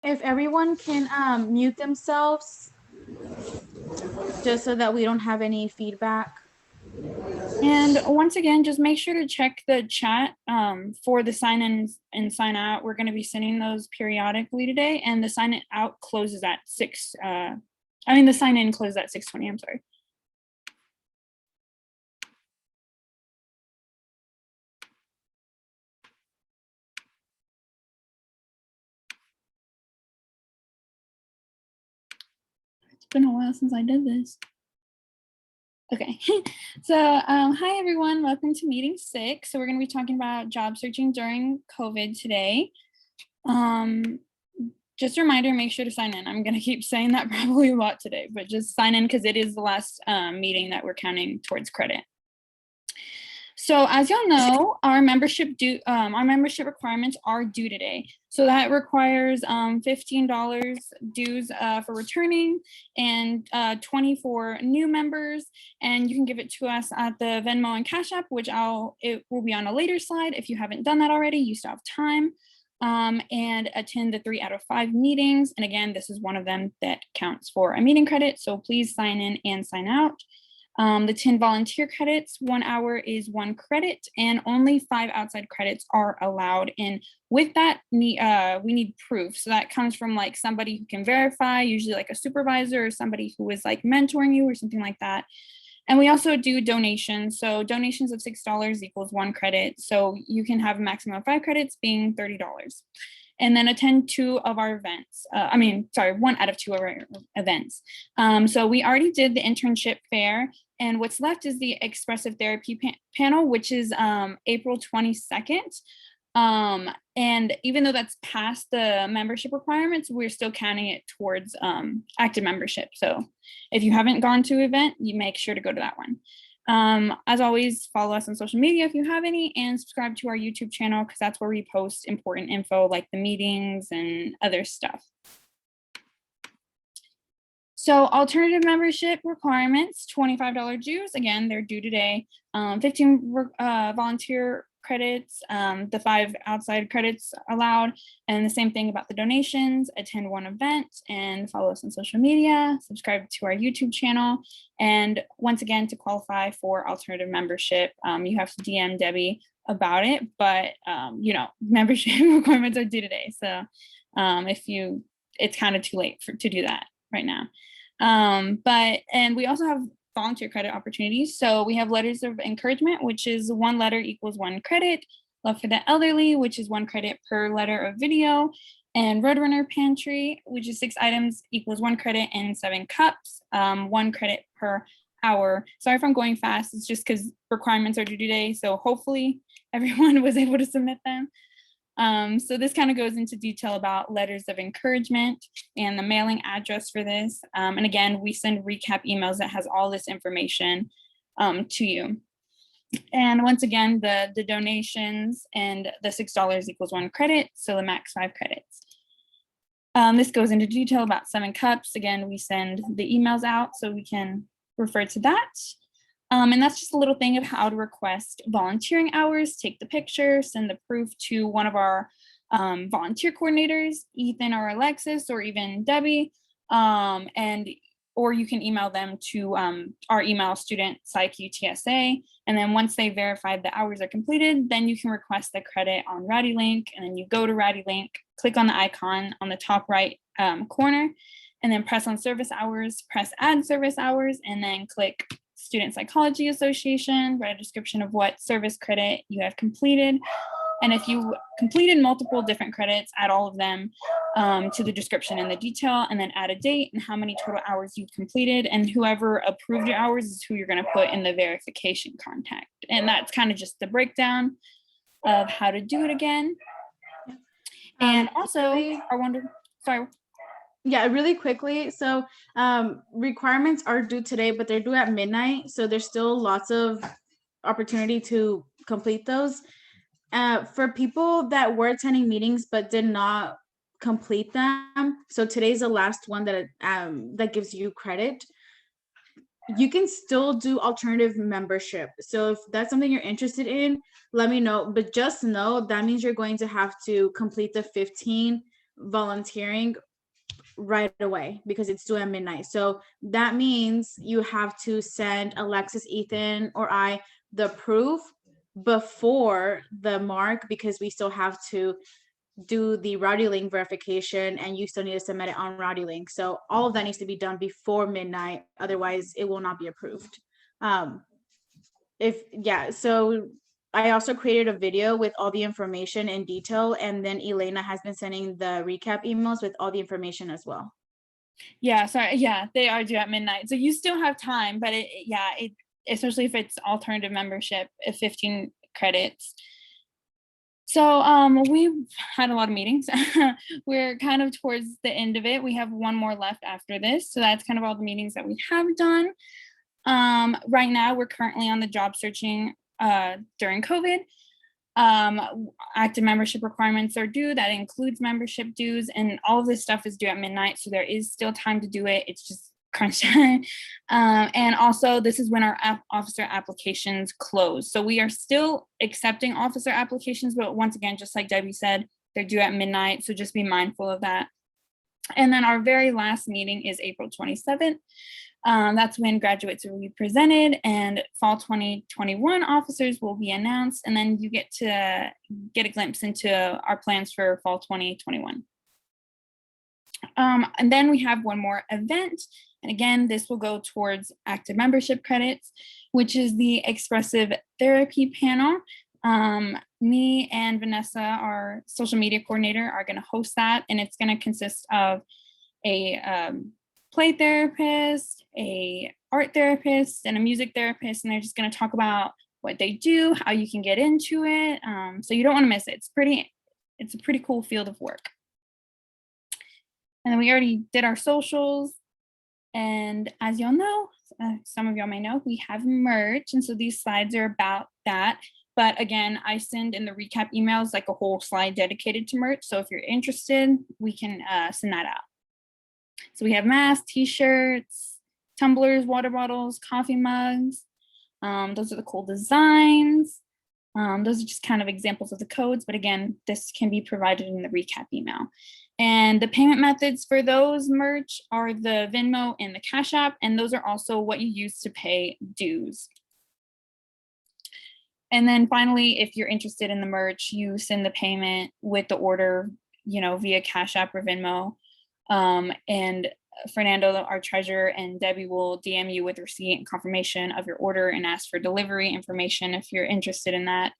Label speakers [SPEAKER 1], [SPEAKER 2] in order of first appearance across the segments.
[SPEAKER 1] If everyone can mute themselves, just so that we don't have any feedback.
[SPEAKER 2] And once again, just make sure to check the chat for the sign in and sign out. We're going to be sending those periodically today, and the sign out closes at 6. The sign in closes at 6:20. I'm sorry. It's been a while since I did this. Okay, so hi everyone, welcome to meeting 6. So we're going to be talking about job searching during COVID today. Just a reminder, make sure to sign in. I'm going to keep saying that probably a lot today, but just sign in because it is the last meeting that we're counting towards credit. So as y'all know, our membership requirements are due today. So that requires $15 dues for returning and 20 for new members. And you can give it to us at the Venmo and Cash App, which it will be on a later slide. If you haven't done that already, you still have time. And attend the 3 out of 5 meetings. And again, this is one of them that counts for a meeting credit. So please sign in and sign out. The 10 volunteer credits, 1 hour is 1 credit, and only 5 outside credits are allowed. And with that, we need proof. So that comes from like somebody who can verify, usually like a supervisor or somebody who is like mentoring you or something like that. And we also do donations. So donations of $6 equals 1 credit. So you can have a maximum of 5 credits, being $30. And then attend 2 of our events. 1 out of 2 of our events. So we already did the internship fair, and what's left is the expressive therapy panel, which is April 22nd. And even though that's past the membership requirements, we're still counting it towards active membership. So if you haven't gone to an event, you make sure to go to that one. As always, follow us on social media if you have any, and subscribe to our YouTube channel because that's where we post important info like the meetings and other stuff. So alternative membership requirements, $25 dues. Again, they're due today. 15 volunteer credits, the 5 outside credits allowed, and the same thing about the donations. Attend 1 event and follow us on social media, subscribe to our YouTube channel. And once again, to qualify for alternative membership, you have to DM Debbie about it, but membership requirements are due today. So it's kind of too late to do that right now. And we also have volunteer credit opportunities. So we have letters of encouragement, which is 1 letter equals 1 credit. Love for the Elderly, which is 1 credit per letter of video. And Roadrunner Pantry, which is 6 items equals 1 credit, and 7 cups, 1 credit per hour. Sorry if I'm going fast. It's just because requirements are due today. So hopefully everyone was able to submit them. So this kind of goes into detail about letters of encouragement and the mailing address for this. And again, we send recap emails that has all this information to you. And once again, the donations and the $6 equals 1 credit, so the max 5 credits. This goes into detail about 7 cups. Again, we send the emails out so we can refer to that. And that's just a little thing of how to request volunteering hours, take the picture, send the proof to one of our volunteer coordinators, Ethan or Alexis, or even Debbie, or you can email them to our email, student psych UTSA. And then once they verified the hours are completed, then you can request the credit on ReadyLink. And then you go to ReadyLink, click on the icon on the top right corner, and then press on service hours, press add service hours, and then click Student Psychology Association, write a description of what service credit you have completed. And if you completed multiple different credits, add all of them to the description and the detail, and then add a date and how many total hours you've completed. And whoever approved your hours is who you're going to put in the verification contact. And that's kind of just the breakdown of how to do it again. And also,
[SPEAKER 1] Yeah, really quickly. So requirements are due today, but they're due at midnight. So there's still lots of opportunity to complete those. For people that were attending meetings but did not complete them, so today's the last one that gives you credit. You can still do alternative membership. So if that's something you're interested in, let me know. But just know that means you're going to have to complete the 15 volunteering right away because it's due at midnight. So that means you have to send Alexis, Ethan, or I the proof before the mark, because we still have to do the Rowdy Link verification and you still need to submit it on Rowdy Link. So all of that needs to be done before midnight. Otherwise it will not be approved. So I also created a video with all the information in detail, and then Elena has been sending the recap emails with all the information as well.
[SPEAKER 2] Yeah, sorry. Yeah, they are due at midnight. So you still have time, but especially if it's alternative membership, 15 credits. So we've had a lot of meetings. We're kind of towards the end of it. We have one more left after this. So that's kind of all the meetings that we have done. Right now, we're currently on the job searching during COVID. Active membership requirements are due. That includes membership dues, and all of this stuff is due at midnight. So there is still time to do it. It's just crunch time. And also, this is when our officer applications close. So we are still accepting officer applications, but once again, just like Debbie said, they're due at midnight. So just be mindful of that. And then our very last meeting is April 27th. That's when graduates will be presented and fall 2021 officers will be announced. And then you get to get a glimpse into our plans for fall 2021. And then we have one more event. And again, this will go towards active membership credits, which is the expressive therapy panel. Me and Vanessa, our social media coordinator, are going to host that. And it's going to consist of a play therapist, a art therapist, and a music therapist. And they're just going to talk about what they do, how you can get into it. So you don't want to miss it. It's a pretty cool field of work. And then we already did our socials. And as y'all know, some of y'all may know, we have merch. And so these slides are about that. But again, I send in the recap emails like a whole slide dedicated to merch. So if you're interested, we can send that out. So we have masks, t-shirts, tumblers, water bottles, coffee mugs. Those are the cool designs. Those are just kind of examples of the codes. But again, this can be provided in the recap email. And the payment methods for those merch are the Venmo and the Cash App. And those are also what you use to pay dues. And then finally, if you're interested in the merch, you send the payment with the order, via Cash App or Venmo. And Fernando, our treasurer, and Debbie will DM you with receipt and confirmation of your order and ask for delivery information if you're interested in that.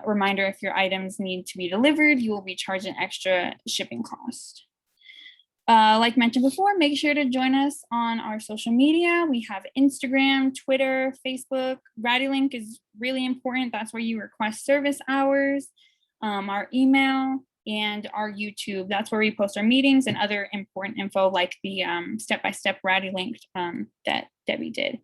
[SPEAKER 2] Reminder, if your items need to be delivered, you will be charged an extra shipping cost. Like mentioned before, make sure to join us on our social media. We have Instagram, Twitter, Facebook. Rowdy Link is really important. That's where you request service hours. Our email and our YouTube. That's where we post our meetings and other important info like the step-by-step Rowdy Link that Debbie did.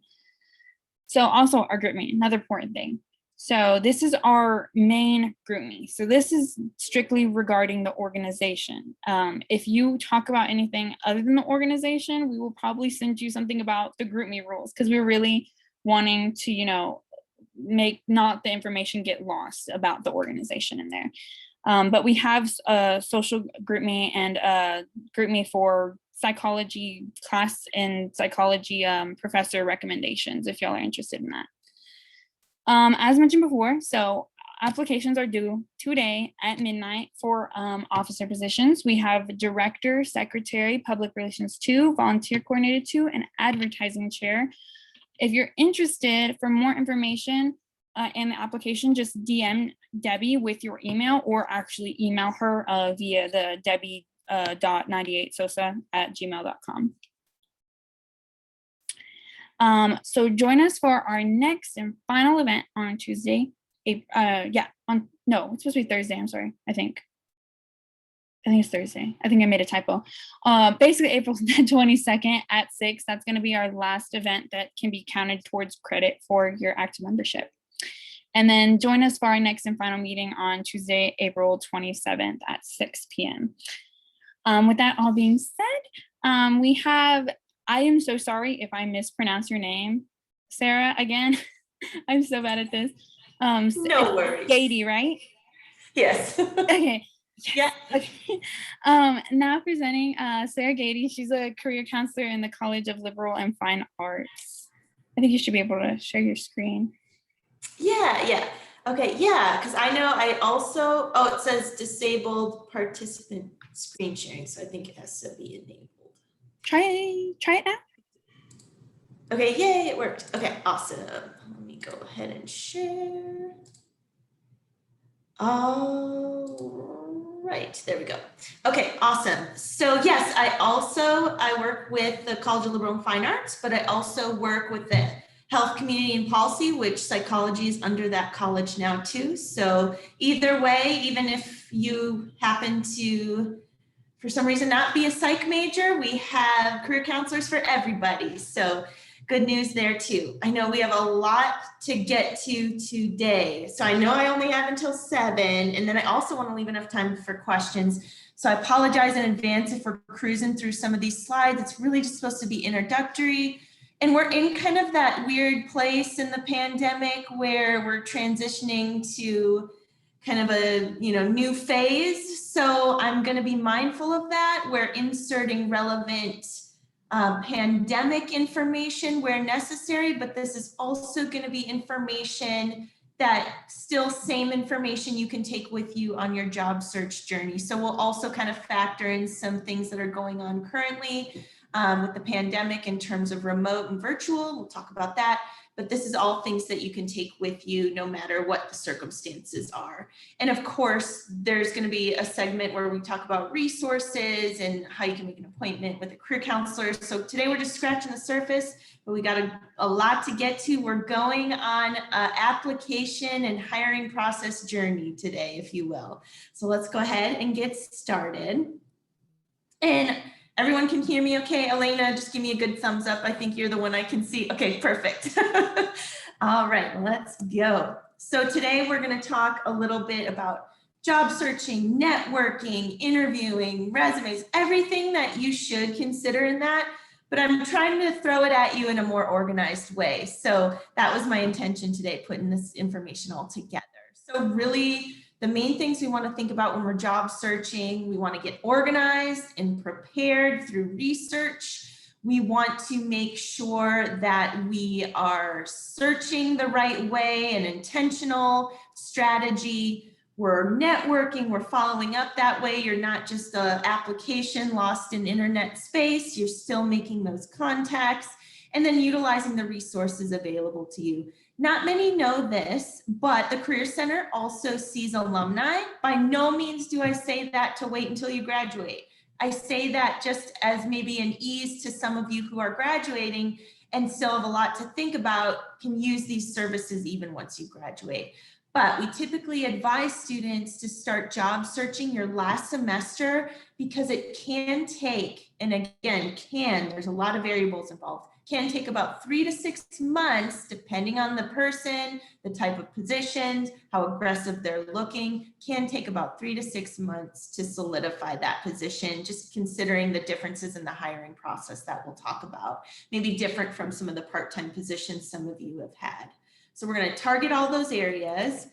[SPEAKER 2] So also our group meeting, another important thing. So this is our main group meeting. So this is strictly regarding the organization. If you talk about anything other than the organization, we will probably send you something about the group meet rules because we're really wanting to, make not the information get lost about the organization in there. But we have a social group meet and a group meet for psychology class and psychology professor recommendations if y'all are interested in that. As mentioned before, so applications are due today at midnight for officer positions. We have director, secretary, public relations 2, volunteer coordinator 2, and advertising chair. If you're interested for more information in the application, just DM Debbie with your email or actually email her via the debbie.98sosa@gmail.com. So join us for our next and final event on Tuesday. It's supposed to be Thursday. I'm sorry. I think it's Thursday. I think I made a typo. Basically April 22nd at 6. That's going to be our last event that can be counted towards credit for your active membership. And then join us for our next and final meeting on Tuesday, April 27th at 6 p.m. With that all being said, we have, I am so sorry if I mispronounce your name, Sara, again. I'm so bad at this.
[SPEAKER 3] No worries.
[SPEAKER 2] Goede, right?
[SPEAKER 3] Yes.
[SPEAKER 2] Okay.
[SPEAKER 3] Yeah.
[SPEAKER 2] Okay. Now presenting Sara Goede. She's a career counselor in the College of Liberal and Fine Arts. I think you should be able to share your screen.
[SPEAKER 3] Yeah. Okay, yeah, because I know I also, it says disabled participant screen sharing, so I think it has to be enabled.
[SPEAKER 2] Try it now.
[SPEAKER 3] Okay, yay, it worked. Okay, awesome. Let me go ahead and share. All right, there we go. Okay, awesome. So yes, I work with the College of Liberal and Fine Arts, but I also work with the Health, Community, and Policy, which psychology is under that college now too. So either way, even if you happen to, for some reason, not be a psych major, we have career counselors for everybody. So good news there too. I know we have a lot to get to today. So I know I only have until 7, and then I also want to leave enough time for questions. So I apologize in advance if we're cruising through some of these slides. It's really just supposed to be introductory. And we're in kind of that weird place in the pandemic where we're transitioning to kind of a new phase. So I'm going to be mindful of that. We're inserting relevant pandemic information where necessary, but this is also going to be information that still same information you can take with you on your job search journey. So we'll also kind of factor in some things that are going on currently with the pandemic in terms of remote and virtual. We'll talk about that. But this is all things that you can take with you no matter what the circumstances are. And of course, there's going to be a segment where we talk about resources and how you can make an appointment with a career counselor. So today we're just scratching the surface, but we got a lot to get to. We're going on an application and hiring process journey today, if you will. So let's go ahead and get started. And everyone can hear me okay? Elena, just give me a good thumbs up. I think you're the one I can see. Okay, perfect. All right, let's go. So today we're going to talk a little bit about job searching, networking, interviewing, resumes, everything that you should consider in that. But I'm trying to throw it at you in a more organized way. So that was my intention today, putting this information all together. So really, the main things we want to think about when we're job searching, we want to get organized and prepared through research. We want to make sure that we are searching the right way, an intentional strategy. We're networking, we're following up that way. You're not just an application lost in internet space. You're still making those contacts and then utilizing the resources available to you. Not many know this, but the Career Center also sees alumni. By no means do I say that to wait until you graduate. I say that just as maybe an ease to some of you who are graduating and still have a lot to think about, can use these services even once you graduate. But we typically advise students to start job searching your last semester because it can take, and again, there's a lot of variables involved, can take about 3 to 6 months, depending on the person, the type of positions, how aggressive they're looking, can take about 3 to 6 months to solidify that position, just considering the differences in the hiring process that we'll talk about, maybe different from some of the part-time positions some of you have had. So we're going to target all those areas.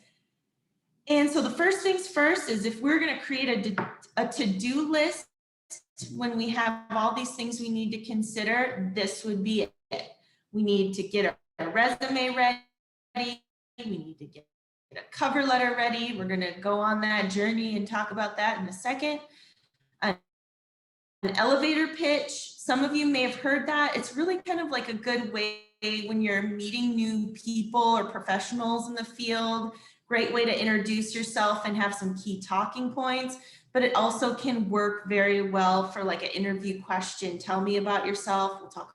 [SPEAKER 3] And so the first things first is if we're going to create a to-do list, when we have all these things we need to consider, this would be it. We need to get a resume ready. We need to get a cover letter ready. We're going to go on that journey and talk about that in a second. An elevator pitch. Some of you may have heard that. It's really kind of like a good way when you're meeting new people or professionals in the field. Great way to introduce yourself and have some key talking points. But it also can work very well for like an interview question. Tell me about yourself. We'll talk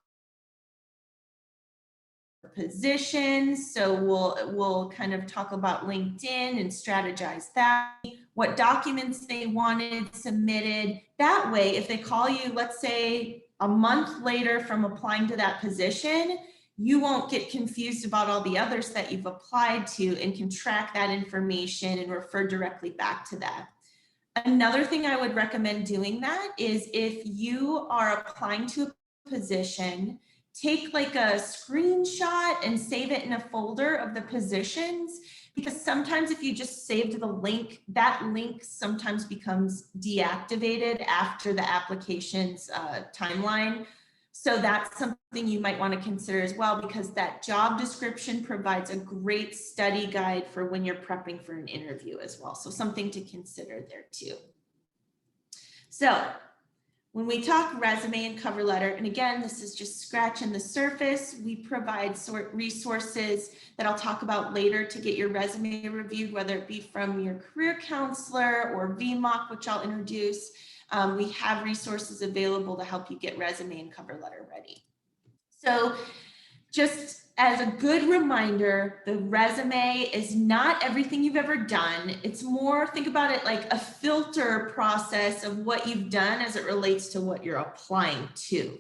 [SPEAKER 3] positions. So we'll kind of talk about LinkedIn and strategize that. What documents they wanted submitted. That way, if they call you, let's say a month later from applying to that position, you won't get confused about all the others that you've applied to and can track that information and refer directly back to that. Another thing I would recommend doing that is if you are applying to a position, take like a screenshot and save it in a folder of the positions, because sometimes if you just saved the link, that link sometimes becomes deactivated after the application's timeline. So that's something you might want to consider as well, because that job description provides a great study guide for when you're prepping for an interview as well. So something to consider there too. So when we talk resume and cover letter, and again, this is just scratching the surface, we provide resources that I'll talk about later to get your resume reviewed, whether it be from your career counselor or VMOC, which I'll introduce. We have resources available to help you get resume and cover letter ready. So just as a good reminder, the resume is not everything you've ever done. It's more, think about it like a filter process of what you've done as it relates to what you're applying to.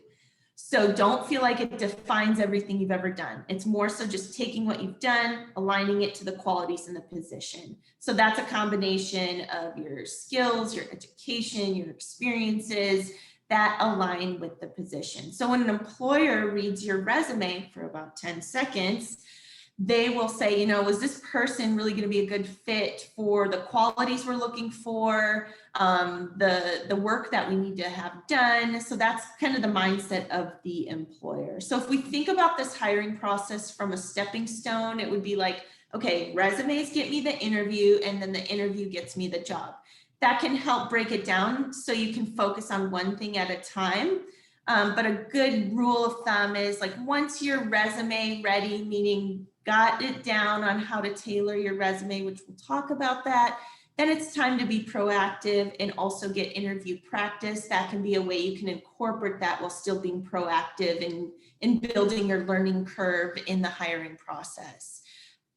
[SPEAKER 3] So don't feel like it defines everything you've ever done. It's more so just taking what you've done, aligning it to the qualities in the position. So that's a combination of your skills, your education, your experiences that align with the position. So when an employer reads your resume for about 10 seconds, they will say, you know, is this person really going to be a good fit for the qualities we're looking for, the work that we need to have done? So that's kind of the mindset of the employer. So if we think about this hiring process from a stepping stone, it would be like, okay, resumes get me the interview, and then the interview gets me the job. That can help break it down so you can focus on one thing at a time. But a good rule of thumb is like, once your resume ready, meaning got it down on how to tailor your resume, which we'll talk about that, then it's time to be proactive and also get interview practice. That can be a way you can incorporate that while still being proactive in building your learning curve in the hiring process.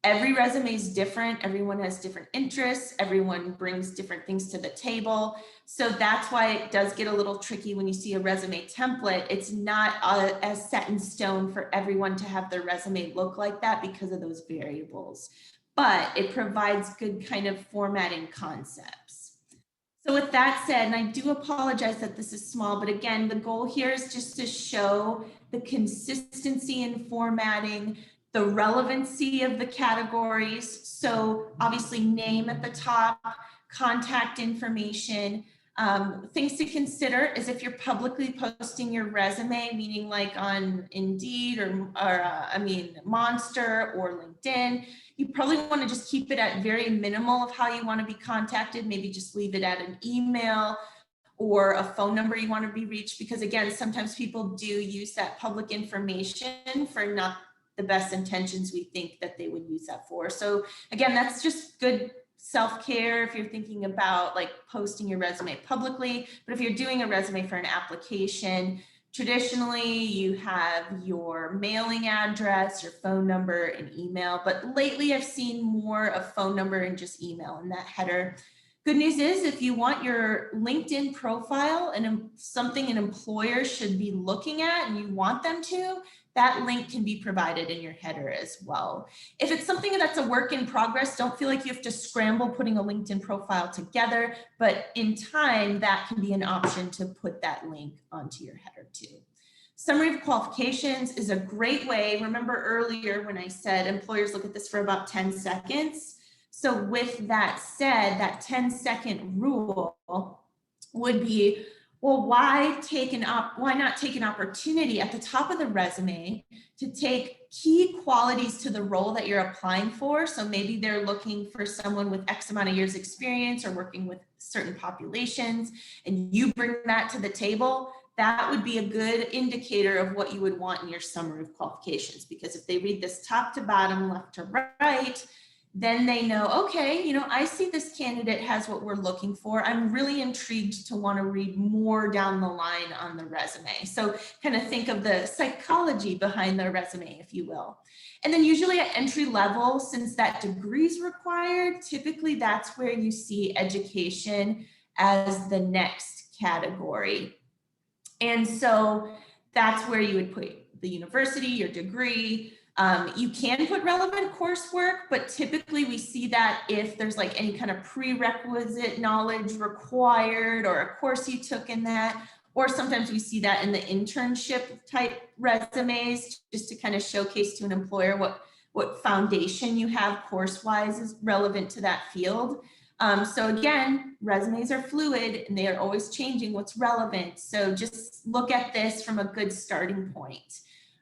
[SPEAKER 3] Every resume is different. Everyone has different interests. Everyone brings different things to the table. So that's why it does get a little tricky when you see a resume template. It's not as set in stone for everyone to have their resume look like that because of those variables, but it provides good kind of formatting concepts. So with that said, and I do apologize that this is small, but again, the goal here is just to show the consistency in formatting, the relevancy of the categories. So obviously name at the top, contact information. Things to consider is if you're publicly posting your resume, meaning like on Indeed or Monster or LinkedIn, you probably want to just keep it at very minimal of how you want to be contacted. Maybe just leave it at an email or a phone number you want to be reached, because again, sometimes people do use that public information for not the best intentions we think that they would use that for. So again, that's just good self-care if you're thinking about like posting your resume publicly. But if you're doing a resume for an application, traditionally you have your mailing address, your phone number, and email. But lately I've seen more of phone number and just email in that header. Good news is if you want your LinkedIn profile and something an employer should be looking at and you want them to, that link can be provided in your header as well. If it's something that's a work in progress, don't feel like you have to scramble putting a LinkedIn profile together, but in time, that can be an option to put that link onto your header too. Summary of qualifications is a great way. Remember earlier when I said employers look at this for about 10 seconds. So with that said, that 10-second rule would be, well, why not take an opportunity at the top of the resume to take key qualities to the role that you're applying for? So maybe they're looking for someone with X amount of years experience or working with certain populations, and you bring that to the table. That would be a good indicator of what you would want in your summary of qualifications, because if they read this top to bottom, left to right, then they know, okay, you know, I see this candidate has what we're looking for. I'm really intrigued to want to read more down the line on the resume. So kind of think of the psychology behind the resume, if you will. And then usually at entry level, since that degree is required, typically that's where you see education as the next category. And so that's where you would put the university, your degree. You can put relevant coursework, but typically we see that if there's like any kind of prerequisite knowledge required or a course you took in that, or sometimes we see that in the internship type resumes, just to kind of showcase to an employer what what foundation you have course-wise is relevant to that field. So again, resumes are fluid and they are always changing what's relevant. So just look at this from a good starting point.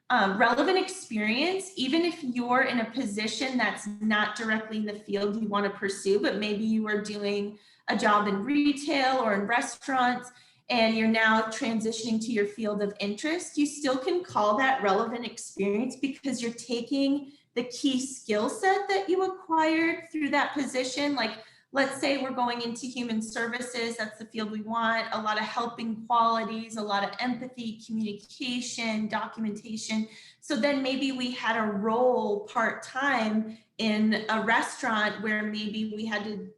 [SPEAKER 3] Relevant experience, even if you're in a position that's not directly in the field you want to pursue, but maybe you are doing a job in retail or in restaurants and you're now transitioning to your field of interest, you still can call that relevant experience because you're taking the key skill set that you acquired through that position. Like, let's say we're going into human services, that's the field we want, a lot of helping qualities, a lot of empathy, communication, documentation. So then maybe we had a role part-time in a restaurant where maybe we had to,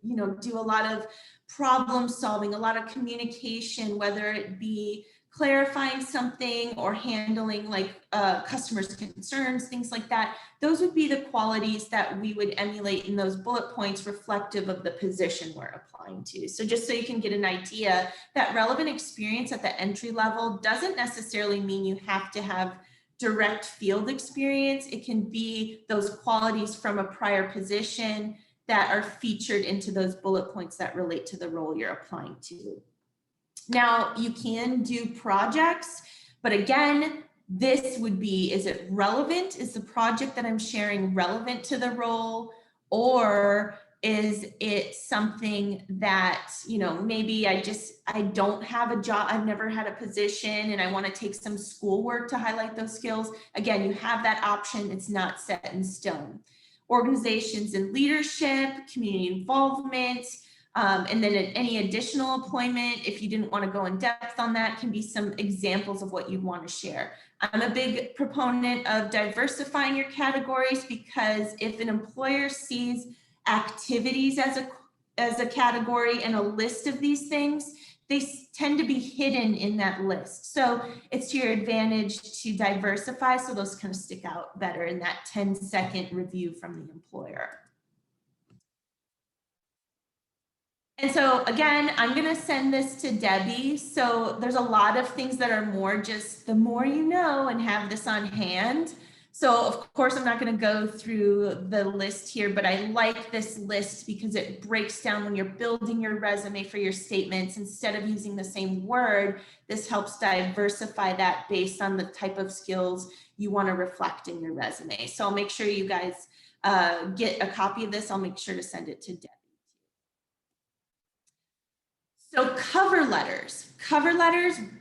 [SPEAKER 3] do a lot of problem solving, a lot of communication, whether it be clarifying something or handling like customers' concerns, things like that. Those would be the qualities that we would emulate in those bullet points reflective of the position we're applying to. So just so you can get an idea, that relevant experience at the entry level doesn't necessarily mean you have to have direct field experience. It can be those qualities from a prior position that are featured into those bullet points that relate to the role you're applying to. Now, you can do projects, but again, this would be, is it relevant? Is the project that I'm sharing relevant to the role? Or is it something that, maybe I don't have a job, I've never had a position and I want to take some schoolwork to highlight those skills. Again, you have that option. It's not set in stone. Organizations and leadership, community involvement, and then any additional employment, if you didn't want to go in depth on that, can be some examples of what you'd want to share. I'm a big proponent of diversifying your categories because if an employer sees activities as a category and a list of these things, they tend to be hidden in that list. So it's to your advantage to diversify so those kind of stick out better in that 10-second review from the employer. And so again, I'm going to send this to Debbie. So there's a lot of things that are more just the more you know and have this on hand. So of course, I'm not going to go through the list here, but I like this list because it breaks down when you're building your resume for your statements. Instead of using the same word, this helps diversify that based on the type of skills you want to reflect in your resume. So I'll make sure you guys get a copy of this. I'll make sure to send it to Debbie. So cover letters,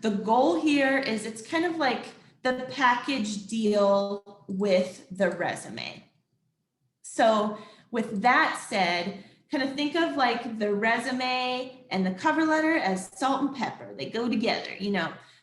[SPEAKER 3] the goal here is it's kind of like the package deal with the resume. So with that said, kind of think of like the resume and the cover letter as salt and pepper. They go together,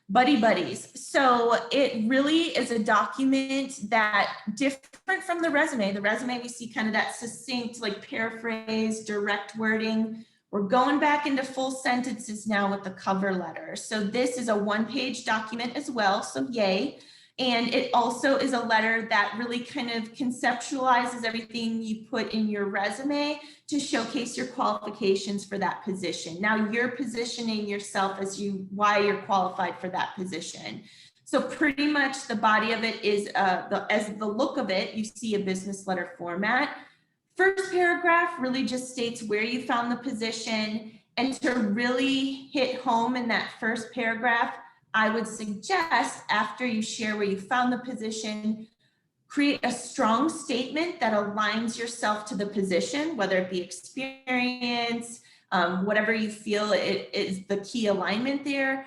[SPEAKER 3] buddy buddies. So it really is a document that different from the resume. The resume, we see kind of that succinct, like paraphrase, direct wording. We're going back into full sentences now with the cover letter. So this is a one-page document as well, so yay. And it also is a letter that really kind of conceptualizes everything you put in your resume to showcase your qualifications for that position. Now you're positioning yourself as why you're qualified for that position. So pretty much the body of it is, as the look of it, you see a business letter format. First paragraph really just states where you found the position, and to really hit home in that first paragraph, I would suggest after you share where you found the position, create a strong statement that aligns yourself to the position, whether it be experience, whatever you feel it is the key alignment there.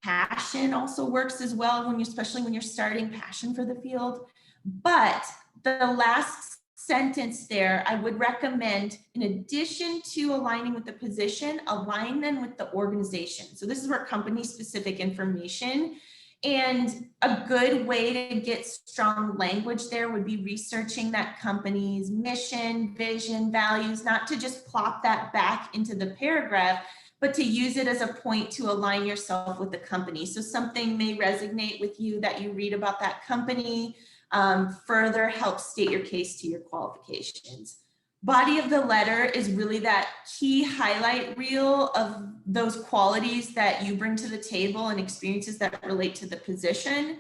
[SPEAKER 3] Passion also works as well especially when you're starting, passion for the field. But the last sentence there, I would recommend, in addition to aligning with the position, align them with the organization. So this is where company specific information, and a good way to get strong language there would be researching that company's mission, vision, values, not to just plop that back into the paragraph, but to use it as a point to align yourself with the company. So something may resonate with you that you read about that company, further help state your case to your qualifications. Body of the letter is really that key highlight reel of those qualities that you bring to the table and experiences that relate to the position.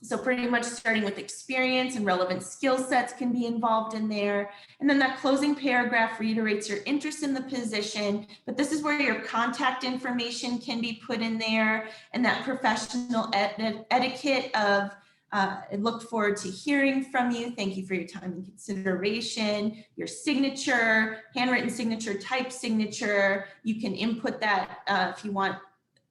[SPEAKER 3] So pretty much starting with experience and relevant skill sets can be involved in there. And then that closing paragraph reiterates your interest in the position, but this is where your contact information can be put in there, and that professional etiquette of I look forward to hearing from you. Thank you for your time and consideration. Your signature, handwritten signature, type signature. You can input that if you want,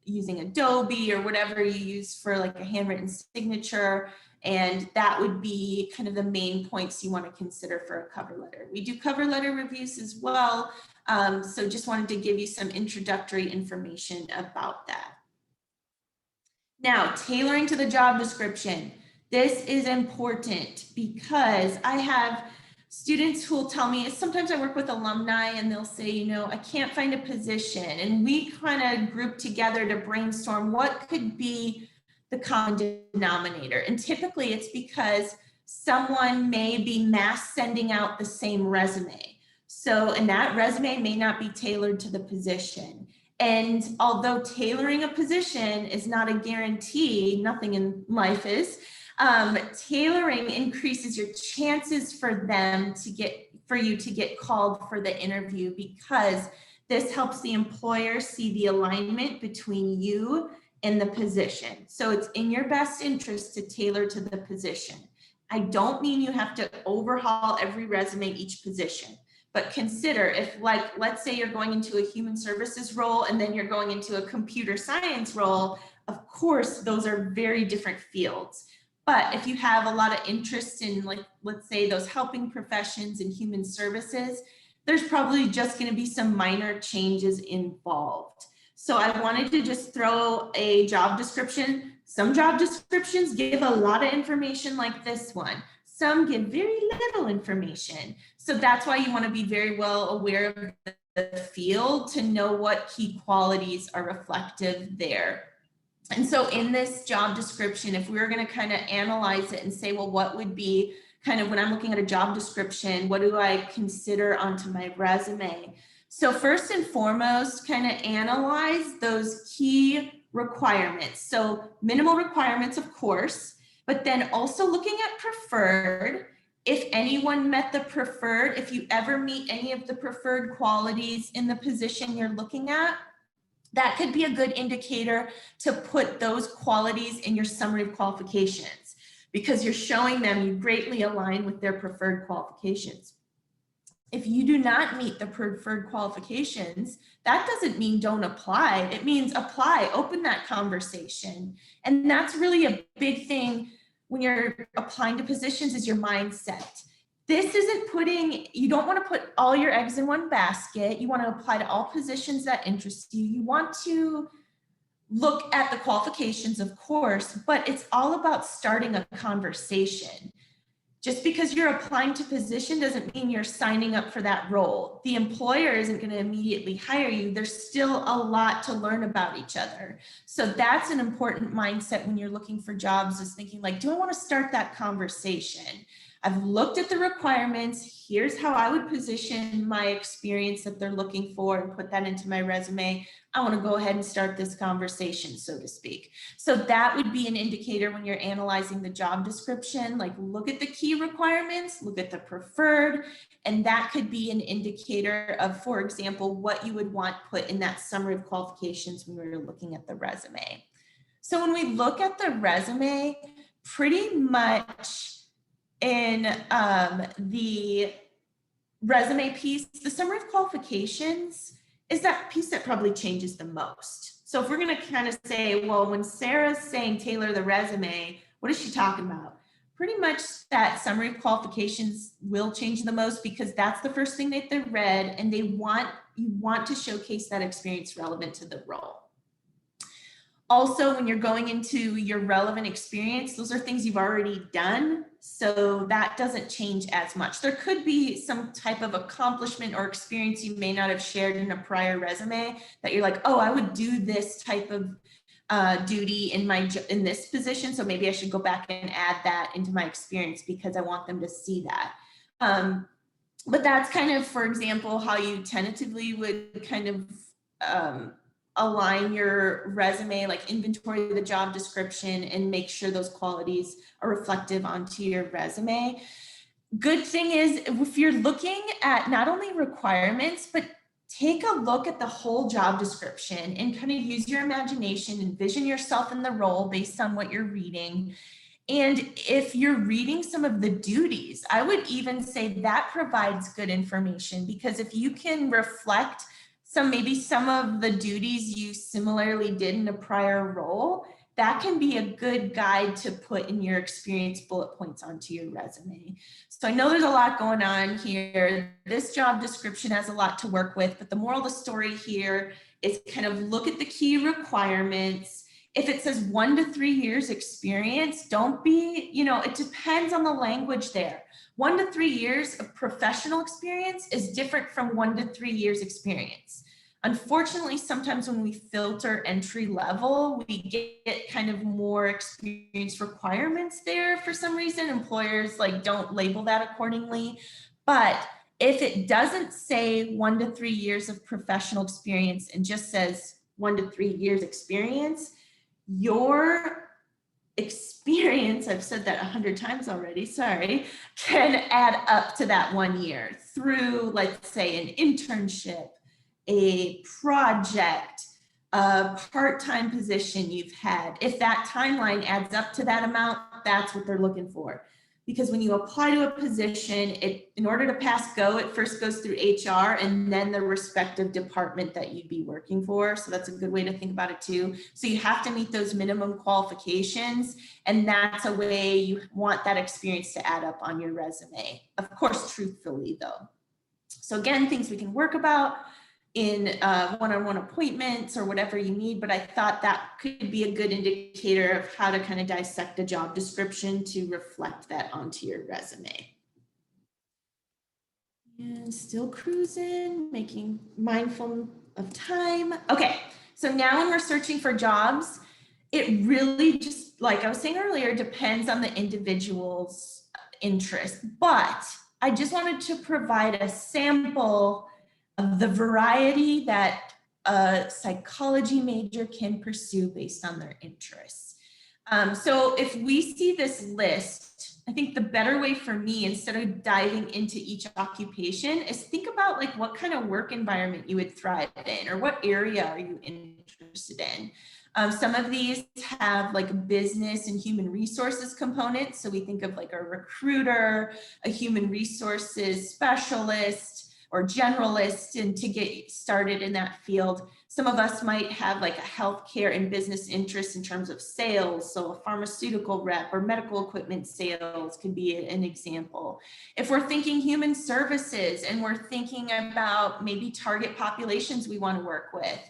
[SPEAKER 3] using Adobe or whatever you use for like a handwritten signature. And that would be kind of the main points you want to consider for a cover letter. We do cover letter reviews as well. So just wanted to give you some introductory information about that. Now, tailoring to the job description. This is important because I have students who will tell me, sometimes I work with alumni and they'll say, you know, I can't find a position. And we kind of group together to brainstorm what could be the common denominator. And typically it's because someone may be mass sending out the same resume. So, and that resume may not be tailored to the position. And although tailoring a position is not a guarantee, nothing in life is, tailoring increases your chances for you to get called for the interview, because this helps the employer see the alignment between you and the position. So it's in your best interest to tailor to the position. I don't mean you have to overhaul every resume each position, but consider if, like, let's say you're going into a human services role and then you're going into a computer science role. Of course, those are very different fields. But if you have a lot of interest in, like, let's say those helping professions and human services, there's probably just going to be some minor changes involved. So I wanted to just throw a job description. Some job descriptions give a lot of information like this one. Some give very little information. So that's why you want to be very well aware of the field to know what key qualities are reflective there. And so in this job description, if we were going to kind of analyze it and say, well, what would be kind of, when I'm looking at a job description, what do I consider onto my resume? So first and foremost, kind of analyze those key requirements. So minimal requirements, of course, but then also looking at preferred. If anyone met the preferred, if you ever meet any of the preferred qualities in the position you're looking at, that could be a good indicator to put those qualities in your summary of qualifications, because you're showing them you greatly align with their preferred qualifications. If you do not meet the preferred qualifications, that doesn't mean don't apply. It means apply, open that conversation. And that's really a big thing when you're applying to positions, is your mindset. This isn't you don't want to put all your eggs in one basket. You want to apply to all positions that interest you. You want to look at the qualifications, of course, but it's all about starting a conversation. Just because you're applying to position doesn't mean you're signing up for that role. The employer isn't going to immediately hire you. There's still a lot to learn about each other. So that's an important mindset when you're looking for jobs, is thinking like, do I want to start that conversation? I've looked at the requirements. Here's how I would position my experience that they're looking for and put that into my resume. I want to go ahead and start this conversation, so to speak. So that would be an indicator when you're analyzing the job description, like look at the key requirements, look at the preferred, and that could be an indicator of, for example, what you would want put in that summary of qualifications when we were looking at the resume. So when we look at the resume, pretty much in the resume piece, the summary of qualifications is that piece that probably changes the most. So if we're going to kind of say, well, when Sarah's saying tailor the resume, what is she talking about? Pretty much that summary of qualifications will change the most, because that's the first thing that they read, and you want to showcase that experience relevant to the role. Also, when you're going into your relevant experience, those are things you've already done, so that doesn't change as much. There could be some type of accomplishment or experience you may not have shared in a prior resume that you're like, oh, I would do this type of duty in this position, so maybe I should go back and add that into my experience because I want them to see that. But that's kind of, for example, how you tentatively would kind of align your resume, like inventory the job description and make sure those qualities are reflective onto your resume. Good thing is, if you're looking at not only requirements, but take a look at the whole job description and kind of use your imagination, envision yourself in the role based on what you're reading. And if you're reading some of the duties, I would even say that provides good information, because if you can reflect maybe some of the duties you similarly did in a prior role, that can be a good guide to put in your experience bullet points onto your resume. So I know there's a lot going on here. This job description has a lot to work with, but the moral of the story here is kind of look at the key requirements. If it says 1 to 3 years experience, don't be, it depends on the language there. 1 to 3 years of professional experience is different from 1 to 3 years experience. Unfortunately, sometimes when we filter entry level, we get kind of more experience requirements there for some reason. Employers don't label that accordingly. But if it doesn't say 1 to 3 years of professional experience and just says 1 to 3 years experience, your experience, I've said that 100 times already, sorry, can add up to that 1 year through, let's say, an internship, a project, a part-time position you've had. If that timeline adds up to that amount, that's what they're looking for. Because when you apply to a position, in order to pass go, it first goes through HR and then the respective department that you'd be working for. So that's a good way to think about it too. So you have to meet those minimum qualifications, and that's a way you want that experience to add up on your resume. Of course, truthfully though. So again, things we can work about in one-on-one appointments or whatever you need, but I thought that could be a good indicator of how to kind of dissect a job description to reflect that onto your resume. And still cruising, making mindful of time. Okay, so now when we're searching for jobs, it really just, like I was saying earlier, depends on the individual's interest, but I just wanted to provide a sample of the variety that a psychology major can pursue based on their interests. So if we see this list, I think the better way for me, instead of diving into each occupation, is think about what kind of work environment you would thrive in, or what area are you interested in. Some of these have a business and human resources component. So we think of a recruiter, a human resources specialist, or generalist, and to get started in that field. Some of us might have a healthcare and business interest in terms of sales. So a pharmaceutical rep or medical equipment sales could be an example. If we're thinking human services and we're thinking about maybe target populations we want to work with,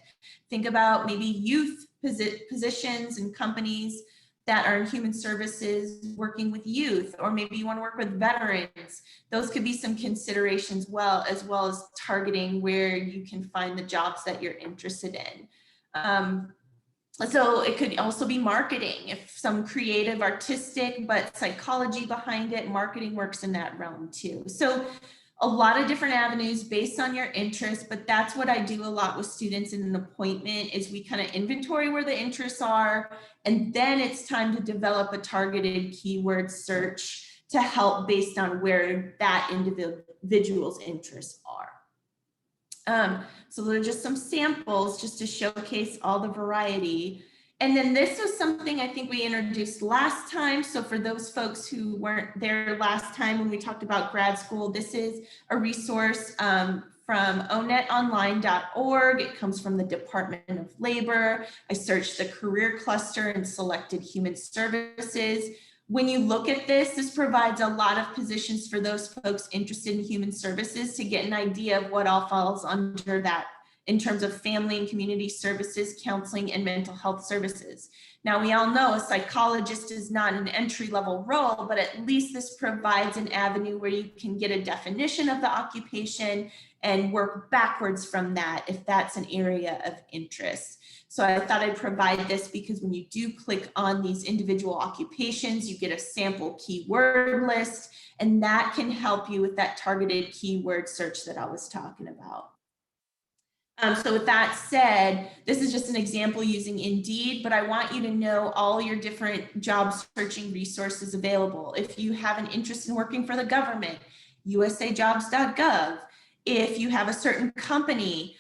[SPEAKER 3] think about maybe youth positions and companies that are in human services working with youth, or maybe you want to work with veterans. Those could be some considerations, as well as targeting where you can find the jobs that you're interested in. So it could also be marketing. If some creative, artistic, but psychology behind it, marketing works in that realm too. So a lot of different avenues based on your interest, but that's what I do a lot with students in an appointment, is we kind of inventory where the interests are, and then it's time to develop a targeted keyword search to help based on where that individual's interests are. So those are just some samples just to showcase all the variety. And then this was something I think we introduced last time. So for those folks who weren't there last time when we talked about grad school, this is a resource from onetonline.org. It comes from the Department of Labor. I searched the career cluster and selected human services. When you look at this, this provides a lot of positions for those folks interested in human services to get an idea of what all falls under that in terms of family and community services, counseling, and mental health services. Now, we all know a psychologist is not an entry-level role, but at least this provides an avenue where you can get a definition of the occupation and work backwards from that if that's an area of interest. So I thought I'd provide this because when you do click on these individual occupations, you get a sample keyword list, and that can help you with that targeted keyword search that I was talking about. So with that said, this is just an example using Indeed, but I want you to know all your different job searching resources available. If you have an interest in working for the government, usajobs.gov. If you have a certain company,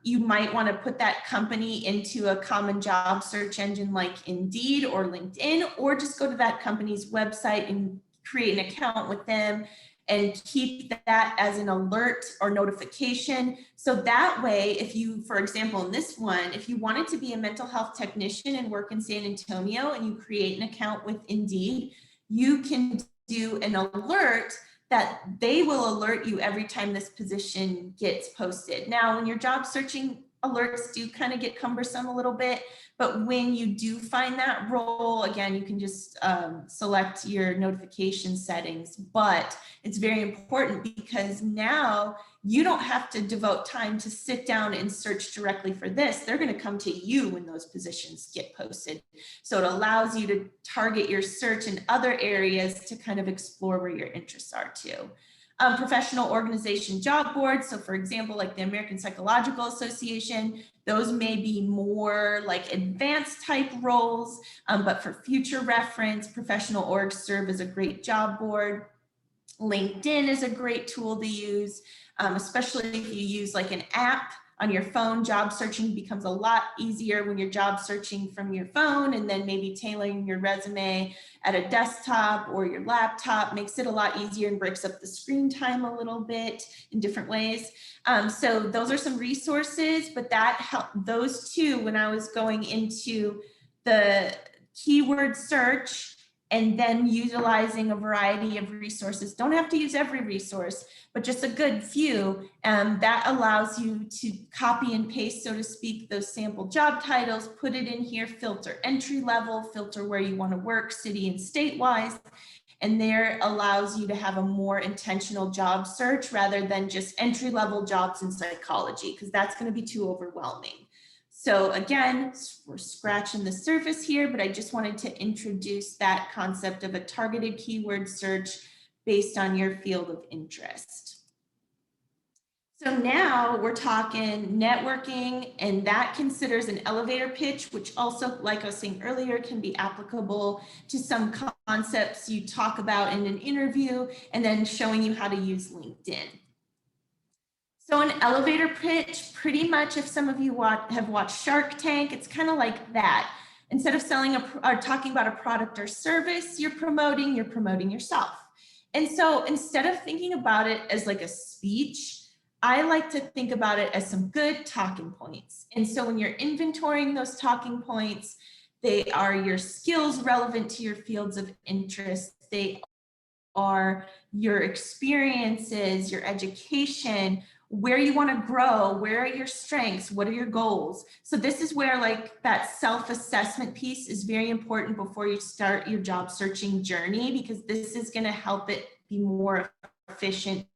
[SPEAKER 3] you might want to put that company into a common job search engine like Indeed or LinkedIn, or just go to that company's website and create an account with them and keep that as an alert or notification. So that way, if you, for example, in this one, if you wanted to be a mental health technician and work in San Antonio and you create an account with Indeed, you can do an alert that they will alert you every time this position gets posted. Now, when you're job searching, alerts do kind of get cumbersome a little bit, but when you do find that role, again, you can just select your notification settings, but it's very important because now you don't have to devote time to sit down and search directly for this. They're going to come to you when those positions get posted. So it allows you to target your search in other areas to kind of explore where your interests are too. Professional organization job boards. So for example, like the American Psychological Association, those may be more like advanced type roles, but for future reference, professional orgs serve as a great job board. LinkedIn is a great tool to use, especially if you use like an app on your phone. Job searching becomes a lot easier when you're job searching from your phone, and then maybe tailoring your resume at a desktop or your laptop makes it a lot easier and breaks up the screen time a little bit in different ways. So those are some resources, but that helped those two when I was going into the keyword search and then utilizing a variety of resources. Don't have to use every resource, but just a good few. That allows you to copy and paste, so to speak, those sample job titles, put it in here, filter entry level, filter where you want to work, city and state-wise. And there allows you to have a more intentional job search rather than just entry-level jobs in psychology, because that's going to be too overwhelming. So again, we're scratching the surface here, but I just wanted to introduce that concept of a targeted keyword search based on your field of interest. So now we're talking networking, and that considers an elevator pitch, which also, like I was saying earlier, can be applicable to some concepts you talk about in an interview, and then showing you how to use LinkedIn. So an elevator pitch, pretty much, if some of you have watched Shark Tank, it's kind of like that. Instead of selling or talking about a product or service you're promoting yourself. And so instead of thinking about it as like a speech, I like to think about it as some good talking points. And so when you're inventorying those talking points, they are your skills relevant to your fields of interest. They are your experiences, your education, where you want to grow, where are your strengths, what are your goals. So this is where like that self-assessment piece is very important before you start your job searching journey, because this is going to help it be more efficient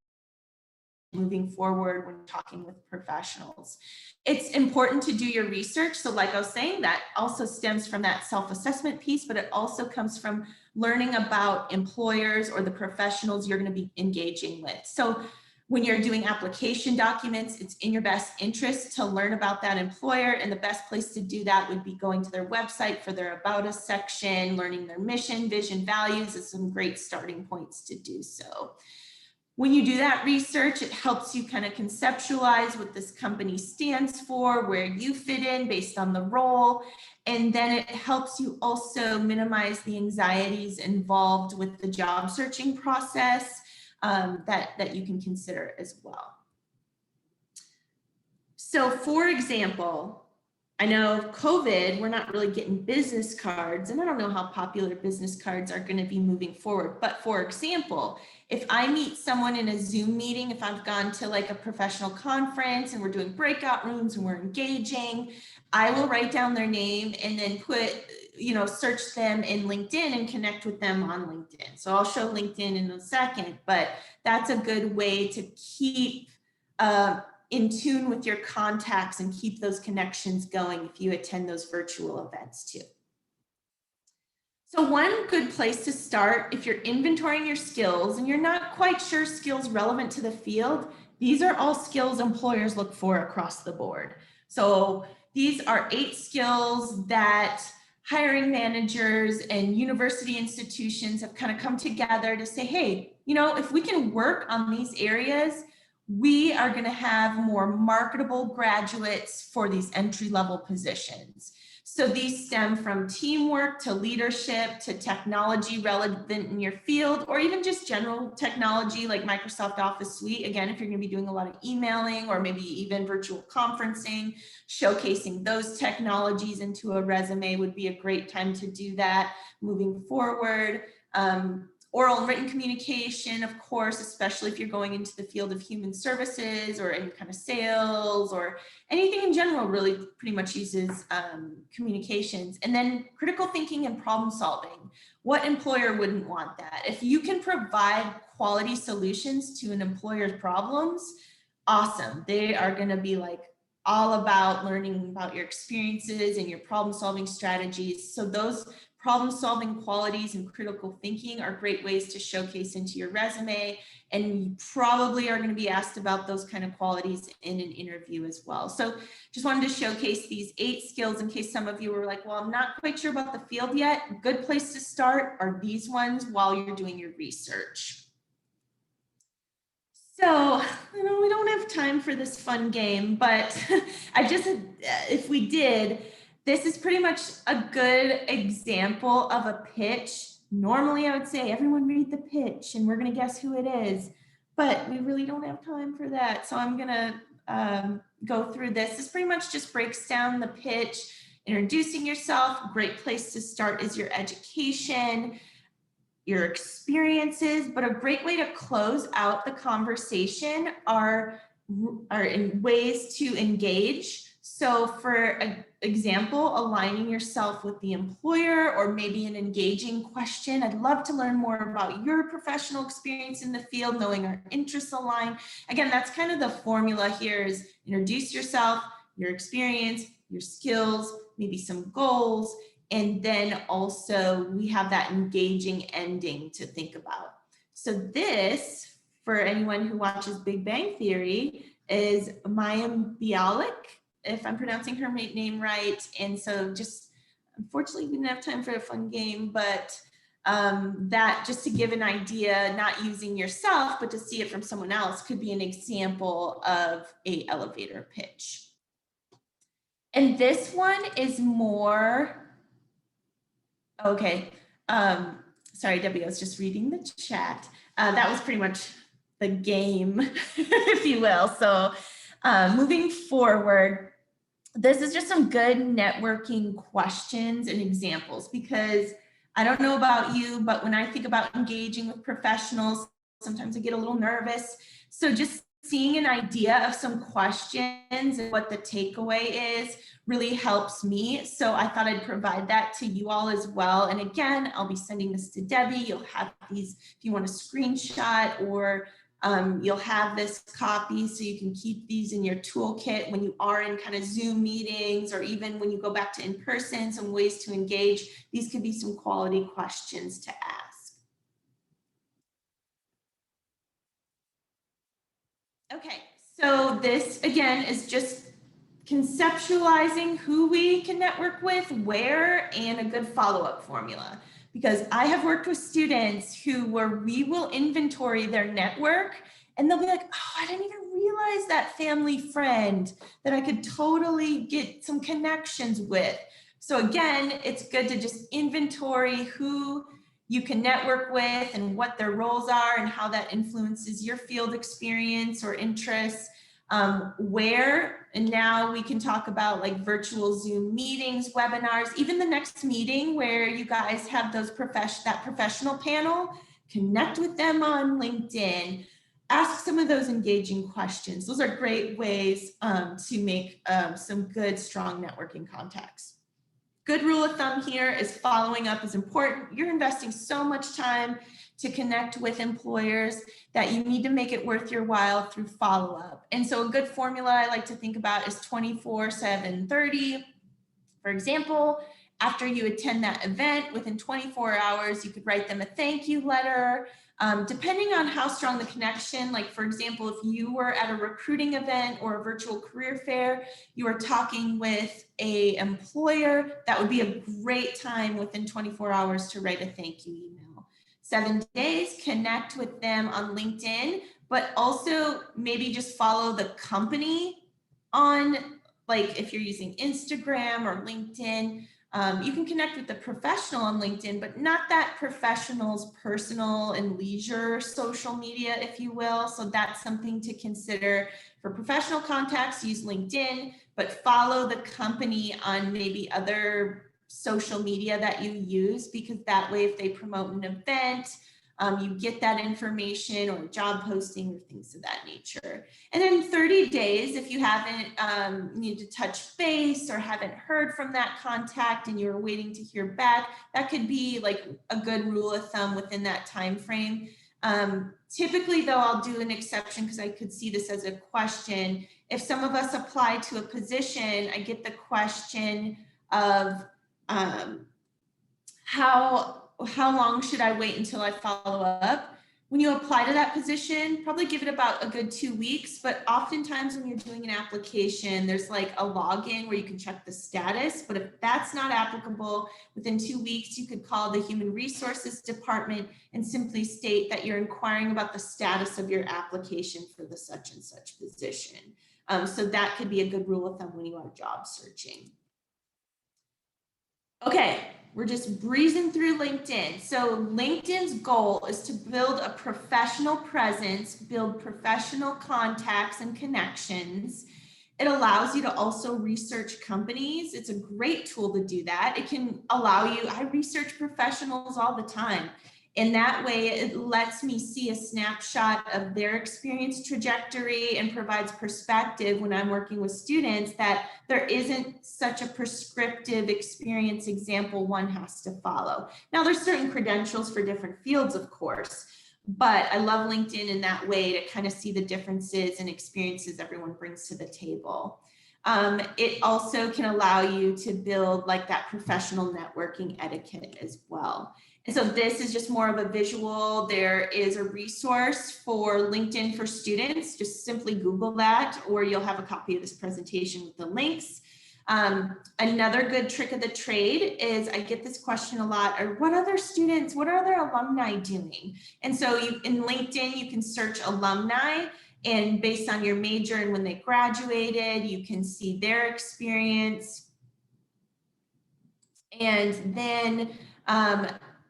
[SPEAKER 3] moving forward when talking with professionals. It's important to do your research. So like I was saying, that also stems from that self-assessment piece, but it also comes from learning about employers or the professionals you're going to be engaging with. So when you're doing application documents, it's in your best interest to learn about that employer, and the best place to do that would be going to their website for their About Us section, learning their mission, vision, values is some great starting points to do so. When you do that research, it helps you kind of conceptualize what this company stands for, where you fit in based on the role, and then it helps you also minimize the anxieties involved with the job searching process. That you can consider as well. So for example, I know COVID, we're not really getting business cards, and I don't know how popular business cards are going to be moving forward. But for example, if I meet someone in a Zoom meeting, if I've gone to like a professional conference and we're doing breakout rooms and we're engaging, I will write down their name and then search them in LinkedIn and connect with them on LinkedIn. So I'll show LinkedIn in a second, but that's a good way to keep in tune with your contacts and keep those connections going if you attend those virtual events too. So one good place to start if you're inventorying your skills and you're not quite sure skills relevant to the field, these are all skills employers look for across the board. So these are 8 skills that hiring managers and university institutions have kind of come together to say, hey, you know, if we can work on these areas, we are going to have more marketable graduates for these entry-level positions. So these stem from teamwork to leadership to technology relevant in your field, or even just general technology like Microsoft Office Suite. Again, if you're going to be doing a lot of emailing or maybe even virtual conferencing, showcasing those technologies into a resume would be a great time to do that moving forward. Oral and written communication, of course, especially if you're going into the field of human services or any kind of sales or anything in general, really pretty much uses communications. And then critical thinking and problem solving. What employer wouldn't want that? If you can provide quality solutions to an employer's problems, awesome. They are going to be like all about learning about your experiences and your problem solving strategies. So those problem solving qualities and critical thinking are great ways to showcase into your resume, and you probably are going to be asked about those kind of qualities in an interview as well. So just wanted to showcase these 8 skills in case some of you were like, well, I'm not quite sure about the field yet. Good place to start are these ones while you're doing your research. So, you know, we don't have time for this fun game, but if we did, this is pretty much a good example of a pitch. Normally I would say, everyone read the pitch and we're going to guess who it is, but we really don't have time for that. So I'm going to go through this. This pretty much just breaks down the pitch, introducing yourself. Great place to start is your education, your experiences, but a great way to close out the conversation are in ways to engage. So for example, aligning yourself with the employer, or maybe an engaging question. I'd love to learn more about your professional experience in the field, knowing our interests align. Again, that's kind of the formula here, is introduce yourself, your experience, your skills, maybe some goals, and then also we have that engaging ending to think about. So this, for anyone who watches Big Bang Theory, is Mayim Bialik, if I'm pronouncing her name right. And so just, unfortunately, we didn't have time for a fun game, but that, just to give an idea, not using yourself, but to see it from someone else, could be an example of an elevator pitch. And this one is more, okay, sorry, Debbie, I was just reading the chat. That was pretty much the game, if you will. So moving forward, this is just some good networking questions and examples, because I don't know about you, but when I think about engaging with professionals, sometimes I get a little nervous. So just seeing an idea of some questions and what the takeaway is really helps me. So I thought I'd provide that to you all as well. And again, I'll be sending this to Debbie. You'll have these if you want to screenshot, or you'll have this copy so you can keep these in your toolkit when you are in kind of Zoom meetings, or even when you go back to in person, some ways to engage. These could be some quality questions to ask. Okay, so this again is just conceptualizing who we can network with, where, and a good follow-up formula. Because I have worked with students where we will inventory their network and they'll be like, oh, I didn't even realize that family friend that I could totally get some connections with. So again, it's good to just inventory who you can network with and what their roles are and how that influences your field experience or interests. Where, and now we can talk about like virtual Zoom meetings, webinars, even the next meeting where you guys have those that professional panel, connect with them on LinkedIn, ask some of those engaging questions. Those are great ways to make some good, strong networking contacts. Good rule of thumb here is following up is important. You're investing so much time to connect with employers that you need to make it worth your while through follow-up. And so a good formula I like to think about is 24/7/30. For example, after you attend that event, within 24 hours, you could write them a thank you letter. Depending on how strong the connection, like for example, if you were at a recruiting event or a virtual career fair, you are talking with a employer, that would be a great time within 24 hours to write a thank you email. 7 days, connect with them on LinkedIn, but also maybe just follow the company on, like if you're using Instagram or LinkedIn. You can connect with the professional on LinkedIn, but not that professional's personal and leisure social media, if you will. So that's something to consider. For professional contacts, use LinkedIn, but follow the company on maybe other social media that you use, because that way if they promote an event, you get that information, or a job posting or things of that nature. And then 30 days, if you haven't needed to touch base or haven't heard from that contact and you're waiting to hear back, that could be like a good rule of thumb within that time frame. Typically though, I'll do an exception because I could see this as a question. If some of us apply to a position, I get the question of how long should I wait until I follow up? When you apply to that position, probably give it about a good 2 weeks, but oftentimes when you're doing an application, there's like a login where you can check the status, but if that's not applicable, within 2 weeks, you could call the Human Resources Department and simply state that you're inquiring about the status of your application for the such and such position. So that could be a good rule of thumb when you are job searching. Okay, we're just breezing through LinkedIn. So LinkedIn's goal is to build a professional presence, build professional contacts and connections. It allows you to also research companies. It's a great tool to do that. It can allow you, I research professionals all the time. And that way it lets me see a snapshot of their experience trajectory and provides perspective when I'm working with students that there isn't such a prescriptive experience example one has to follow. Now there's certain credentials for different fields, of course, but I love LinkedIn in that way to kind of see the differences and experiences everyone brings to the table. It also can allow you to build like that professional networking etiquette as well. And so this is just more of a visual. There is a resource for LinkedIn for students. Just simply Google that, or you'll have a copy of this presentation with the links. Another good trick of the trade is, I get this question a lot, or what other students, what are other alumni doing? And so in LinkedIn, you can search alumni, and based on your major and when they graduated, you can see their experience. And then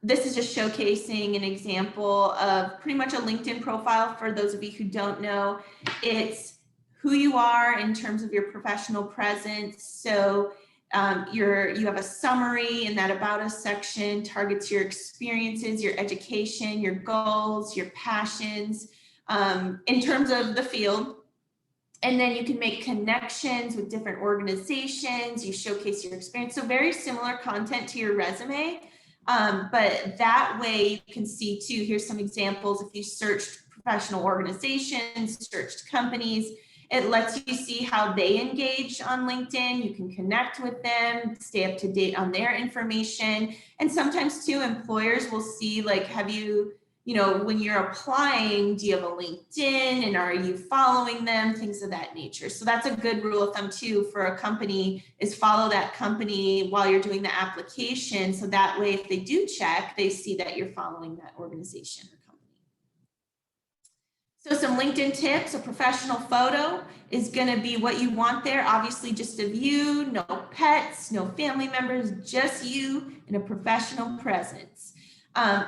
[SPEAKER 3] this is just showcasing an example of pretty much a LinkedIn profile. For those of you who don't know, it's who you are in terms of your professional presence. So you have a summary, and that about us section targets your experiences, your education, your goals, your passions in terms of the field. And then you can make connections with different organizations. You showcase your experience. So very similar content to your resume. But that way you can see too, here's some examples. If you searched professional organizations, searched companies, it lets you see how they engage on LinkedIn. You can connect with them, stay up to date on their information. And sometimes too, employers will see, like, have you, when you're applying, do you have a LinkedIn, and are you following them, things of that nature. So that's a good rule of thumb too for a company, is follow that company while you're doing the application. So that way, if they do check, they see that you're following that organization or company. So some LinkedIn tips: a professional photo is going to be what you want there. Obviously just of you, no pets, no family members, just you in a professional presence.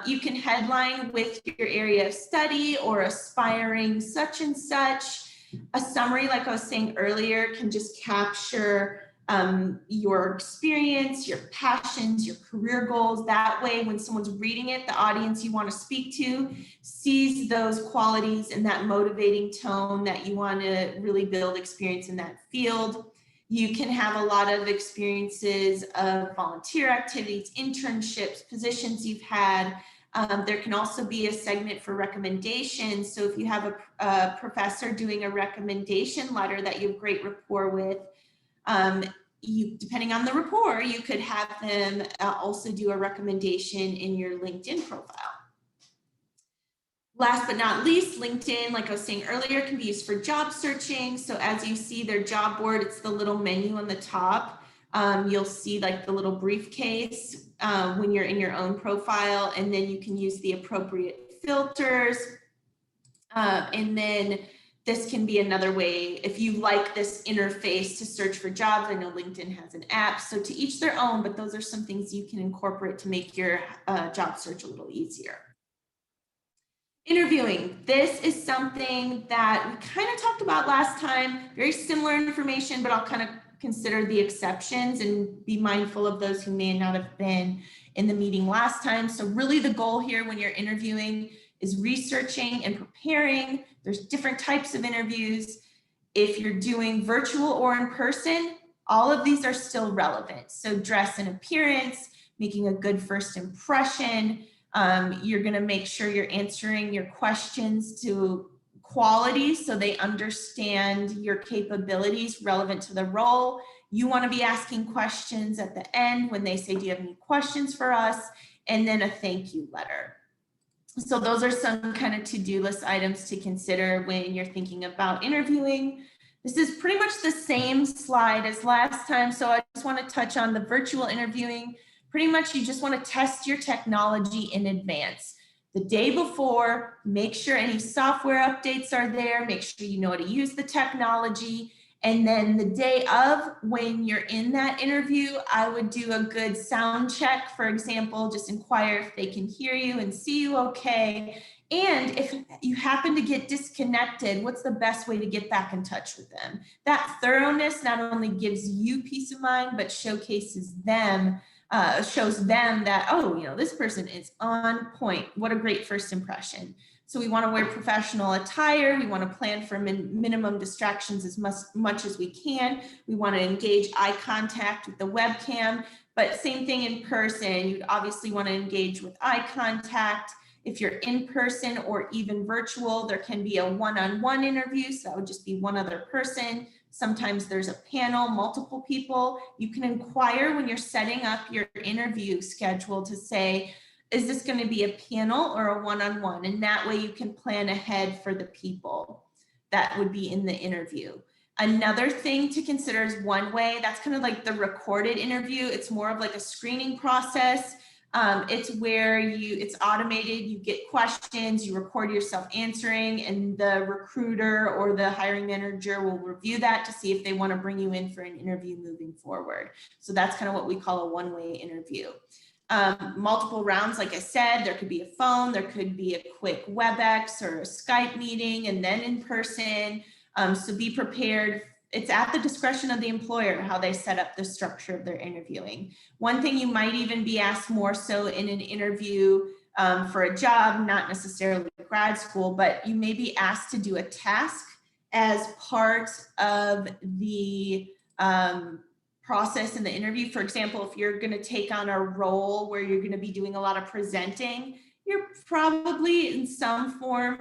[SPEAKER 3] You can headline with your area of study or aspiring such and such. A summary, like I was saying earlier, can just capture your experience, your passions, your career goals. That way, when someone's reading it, the audience you want to speak to sees those qualities and that motivating tone that you want to really build experience in that field. You can have a lot of experiences of volunteer activities, internships, positions you've had. There can also be a segment for recommendations. So if you have a professor doing a recommendation letter that you have great rapport with, depending on the rapport, you could have them also do a recommendation in your LinkedIn profile. Last but not least, LinkedIn, like I was saying earlier, can be used for job searching. So as you see their job board, it's the little menu on the top. You'll see like the little briefcase when you're in your own profile, and then you can use the appropriate filters. And then this can be another way if you like this interface to search for jobs. I know LinkedIn has an app, so to each their own, but those are some things you can incorporate to make your job search a little easier. Interviewing. This is something that we kind of talked about last time, very similar information, but I'll kind of consider the exceptions and be mindful of those who may not have been in the meeting last time. So really the goal here when you're interviewing is researching and preparing. There's different types of interviews. If you're doing virtual or in person, all of these are still relevant. So dress and appearance, making a good first impression. You're going to make sure you're answering your questions to quality so they understand your capabilities relevant to the role. You want to be asking questions at the end when they say, do you have any questions for us? And then a thank you letter. So those are some kind of to-do list items to consider when you're thinking about interviewing. This is pretty much the same slide as last time. So I just want to touch on the virtual interviewing. Pretty much you just want to test your technology in advance. The day before, make sure any software updates are there, make sure you know how to use the technology. And then the day of, when you're in that interview, I would do a good sound check. For example, just inquire if they can hear you and see you okay. And if you happen to get disconnected, what's the best way to get back in touch with them? That thoroughness not only gives you peace of mind, but showcases them, shows them that, oh, you know, this person is on point. What a great first impression. So we want to wear professional attire. We want to plan for minimum distractions as much as we can. We want to engage eye contact with the webcam, but same thing in person. You'd obviously want to engage with eye contact. If you're in person or even virtual, there can be a one-on-one interview. So that would just be one other person. Sometimes there's a panel, multiple people. You can inquire when you're setting up your interview schedule to say, is this going to be a panel or a one-on-one? And that way you can plan ahead for the people that would be in the interview. Another thing to consider is one way. That's kind of like the recorded interview. It's more of like a screening process. It's where it's automated, you get questions, you record yourself answering, and the recruiter or the hiring manager will review that to see if they want to bring you in for an interview moving forward. So that's kind of what we call a one-way interview. Multiple rounds, like I said, there could be a phone, there could be a quick WebEx or a Skype meeting, and then in person. So be prepared. It's at the discretion of the employer how they set up the structure of their interviewing. One thing you might even be asked more so in an interview for a job, not necessarily grad school, but you may be asked to do a task as part of the process in the interview. For example, if you're going to take on a role where you're going to be doing a lot of presenting, you're probably in some form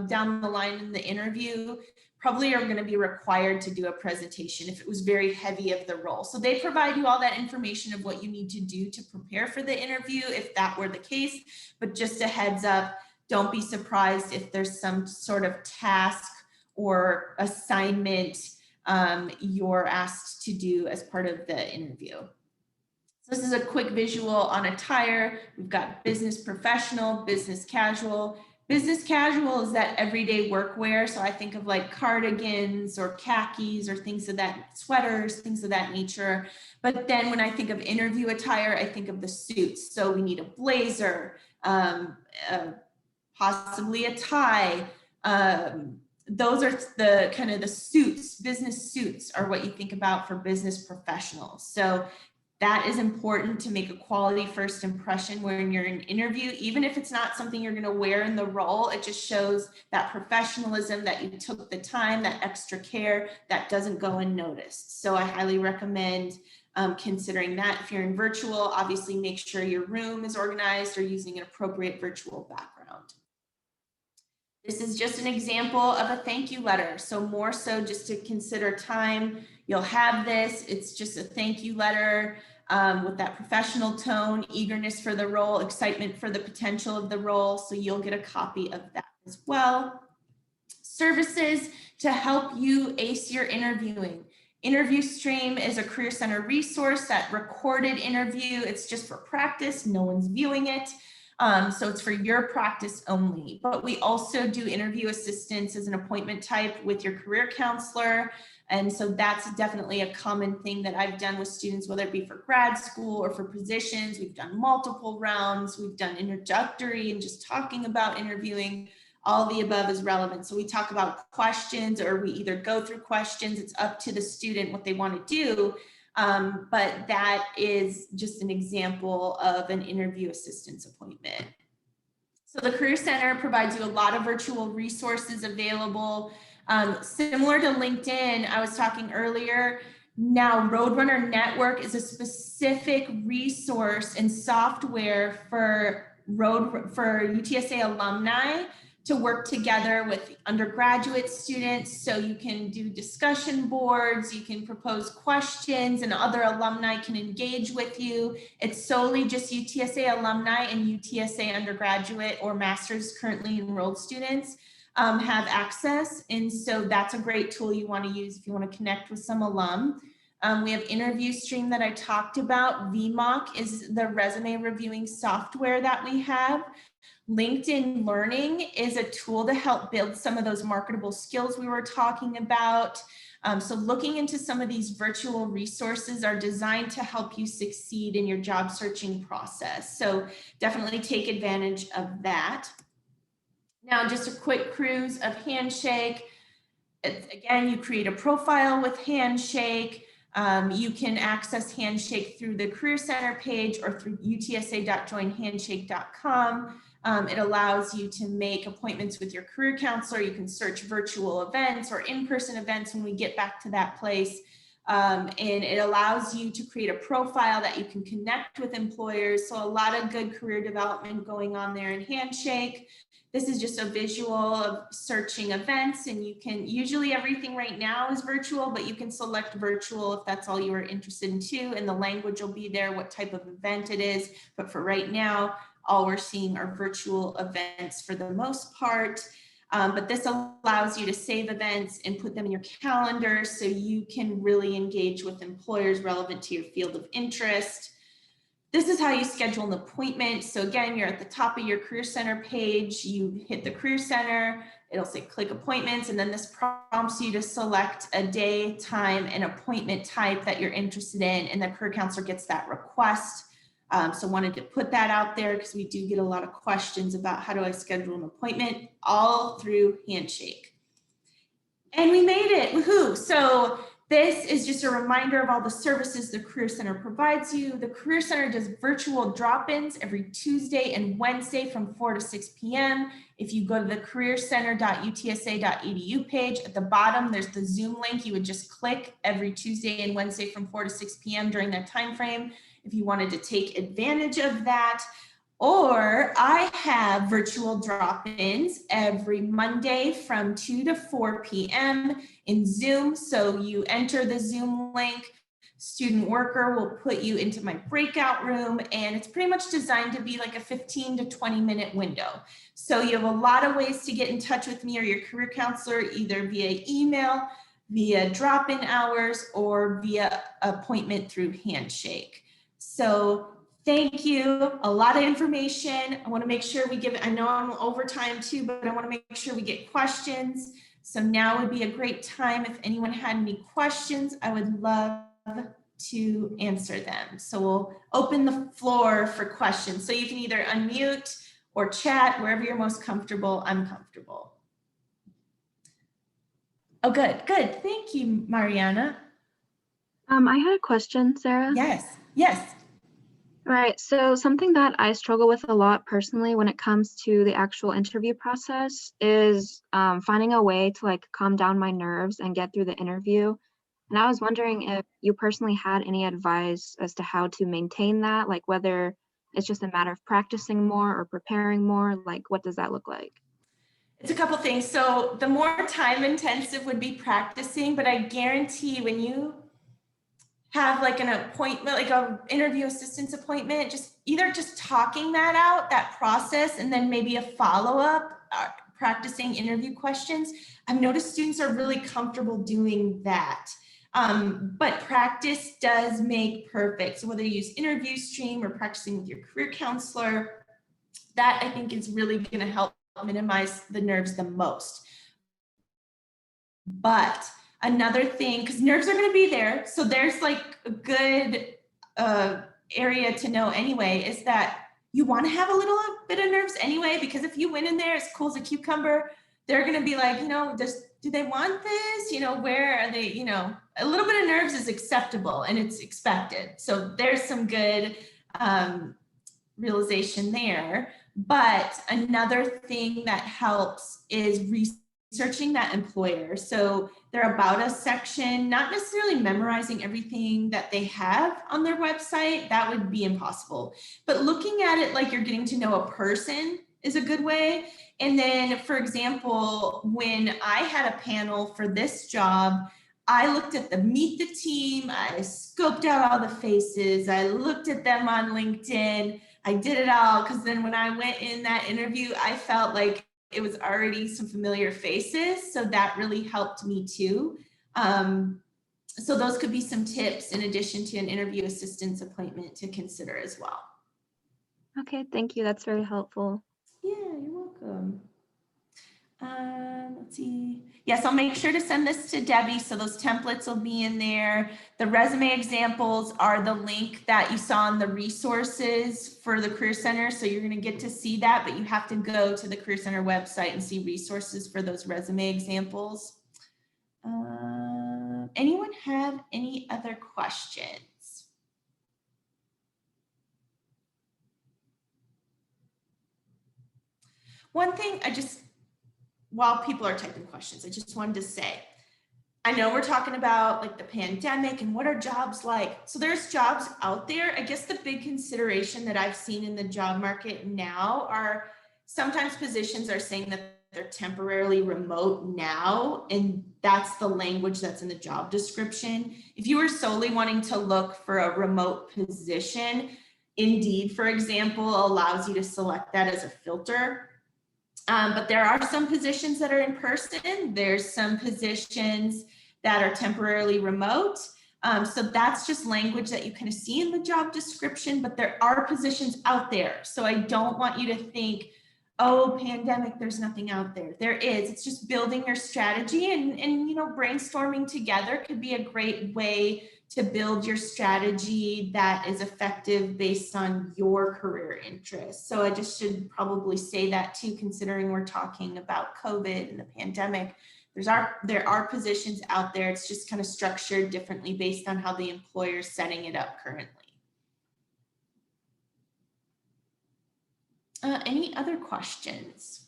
[SPEAKER 3] down the line in the interview probably are going to be required to do a presentation if it was very heavy of the role. So they provide you all that information of what you need to do to prepare for the interview if that were the case. But just a heads up, don't be surprised if there's some sort of task or assignment you're asked to do as part of the interview. So this is a quick visual on attire. We've got business professional, business casual. Business casual is that everyday workwear. So I think of like cardigans or khakis or things of that, sweaters, things of that nature. But then when I think of interview attire, I think of the suits. So we need a blazer, possibly a tie. Those are the kind of the suits, business suits are what you think about for business professionals. So that is important to make a quality first impression when you're in an interview, even if it's not something you're going to wear in the role. It just shows that professionalism, that you took the time, that extra care that doesn't go unnoticed. So I highly recommend considering that. If you're in virtual, obviously make sure your room is organized or using an appropriate virtual background. This is just an example of a thank you letter. So more so just to consider time, you'll have this. It's just a thank you letter with that professional tone, eagerness for the role, excitement for the potential of the role. So you'll get a copy of that. as well. Services to help you ace your interviewing. Interview Stream is a Career Center resource, that recorded interview. It's just for practice. No one's viewing it. So it's for your practice only. But we also do interview assistance as an appointment type with your career counselor. And so that's definitely a common thing that I've done with students, whether it be for grad school or for positions. We've done multiple rounds. We've done introductory and just talking about interviewing. All the above is relevant. So we talk about questions, or we either go through questions. It's up to the student what they want to do. But that is just an example of an interview assistance appointment. So the Career Center provides you a lot of virtual resources available. Similar to LinkedIn, I was talking earlier, now Roadrunner Network is a specific resource and software for UTSA alumni to work together with undergraduate students. So you can do discussion boards, you can propose questions, and other alumni can engage with you. It's solely just UTSA alumni and UTSA undergraduate or master's currently enrolled students have access. And so that's a great tool you want to use if you want to connect with some alum. We have Interview Stream that I talked about. VMOC is the resume reviewing software that we have. LinkedIn Learning is a tool to help build some of those marketable skills we were talking about. So looking into some of these virtual resources are designed to help you succeed in your job searching process. So definitely take advantage of that. Now, just a quick cruise of Handshake. Again, you create a profile with Handshake. You can access Handshake through the Career Center page or through utsa.joinhandshake.com. It allows you to make appointments with your career counselor. You can search virtual events or in-person events when we get back to that place. And it allows you to create a profile that you can connect with employers. So a lot of good career development going on there in Handshake. This is just a visual of searching events, and you can, usually everything right now is virtual, but you can select virtual if that's all you are interested in too, and the language will be there, what type of event it is. But for right now, all we're seeing are virtual events for the most part. But this allows you to save events and put them in your calendar so you can really engage with employers relevant to your field of interest. This is how you schedule an appointment. So again, you're at the top of your Career Center page, you hit the Career Center, it'll say click appointments, and then this prompts you to select a day, time, and appointment type that you're interested in, and the career counselor gets that request. So wanted to put that out there because we do get a lot of questions about how do I schedule an appointment, all through Handshake. And we made it, woohoo! So this is just a reminder of all the services the Career Center provides you. The Career Center does virtual drop-ins every Tuesday and Wednesday from 4 to 6 p.m. If you go to the careercenter.utsa.edu page, at the bottom, there's the Zoom link. You would just click every Tuesday and Wednesday from 4 to 6 p.m. during that time frame if you wanted to take advantage of that. Or I have virtual drop-ins every Monday from 2 to 4 p.m. in Zoom. So you enter the Zoom link, student worker will put you into my breakout room, and it's pretty much designed to be like a 15 to 20 minute window. So you have a lot of ways to get in touch with me or your career counselor, either via email, via drop-in hours, or via appointment through Handshake. So thank you. A lot of information. I want to make sure we give it, I know I'm over time too, but I want to make sure we get questions. So now would be a great time. If anyone had any questions, I would love to answer them. So we'll open the floor for questions. So you can either unmute or chat, wherever you're most comfortable. I'm comfortable. Oh, good, good. Thank you, Mariana.
[SPEAKER 4] I had a question, Sarah.
[SPEAKER 3] Yes, yes.
[SPEAKER 4] Right. So something that I struggle with a lot personally when it comes to the actual interview process is finding a way to like calm down my nerves and get through the interview. And I was wondering if you personally had any advice as to how to maintain that, like whether it's just a matter of practicing more or preparing more, like what does that look like?
[SPEAKER 3] It's a couple things. So the more time intensive would be practicing, but I guarantee when you have like an appointment, like an interview assistance appointment, just either just talking that out, that process, and then maybe a follow-up practicing interview questions. I've noticed students are really comfortable doing that. But practice does make perfect. So whether you use Interview Stream or practicing with your career counselor, that I think is really going to help minimize the nerves the most. But another thing, because nerves are going to be there, so there's like a good area to know anyway, is that you want to have a little bit of nerves anyway, because if you went in there as cool as a cucumber, they're going to be like, do they want this? Where are they? A little bit of nerves is acceptable and it's expected. So there's some good realization there. But another thing that helps is researching that employer. So their About Us section, not necessarily memorizing everything that they have on their website, that would be impossible. But looking at it like you're getting to know a person is a good way. And then, for example, when I had a panel for this job, I looked at the Meet the Team, I scoped out all the faces, I looked at them on LinkedIn, I did it all, because then when I went in that interview, I felt like it was already some familiar faces. So that really helped me too. So those could be some tips in addition to an interview assistance appointment to consider as well.
[SPEAKER 4] Okay, thank you. That's very helpful.
[SPEAKER 3] Yeah, you're welcome. Let's see. Yes, I'll make sure to send this to Debbie. So those templates will be in there. The resume examples are the link that you saw in the resources for the Career Center. So you're going to get to see that, but you have to go to the Career Center website and see resources for those resume examples. Anyone have any other questions? One thing while people are typing questions, I just wanted to say, I know we're talking about like the pandemic and what are jobs like. So there's jobs out there. I guess the big consideration that I've seen in the job market now are sometimes positions are saying that they're temporarily remote now, and that's the language that's in the job description. If you were solely wanting to look for a remote position, Indeed, for example, allows you to select that as a filter. But there are some positions that are in person. There's some positions that are temporarily remote. So that's just language that you kind of see in the job description, but there are positions out there. So I don't want you to think, oh, pandemic, there's nothing out there. There is. It's just building your strategy and brainstorming together could be a great way to build your strategy that is effective based on your career interests. So I just should probably say that too, considering we're talking about COVID and the pandemic. There are positions out there. It's just kind of structured differently based on how the employer is setting it up currently. Any other questions?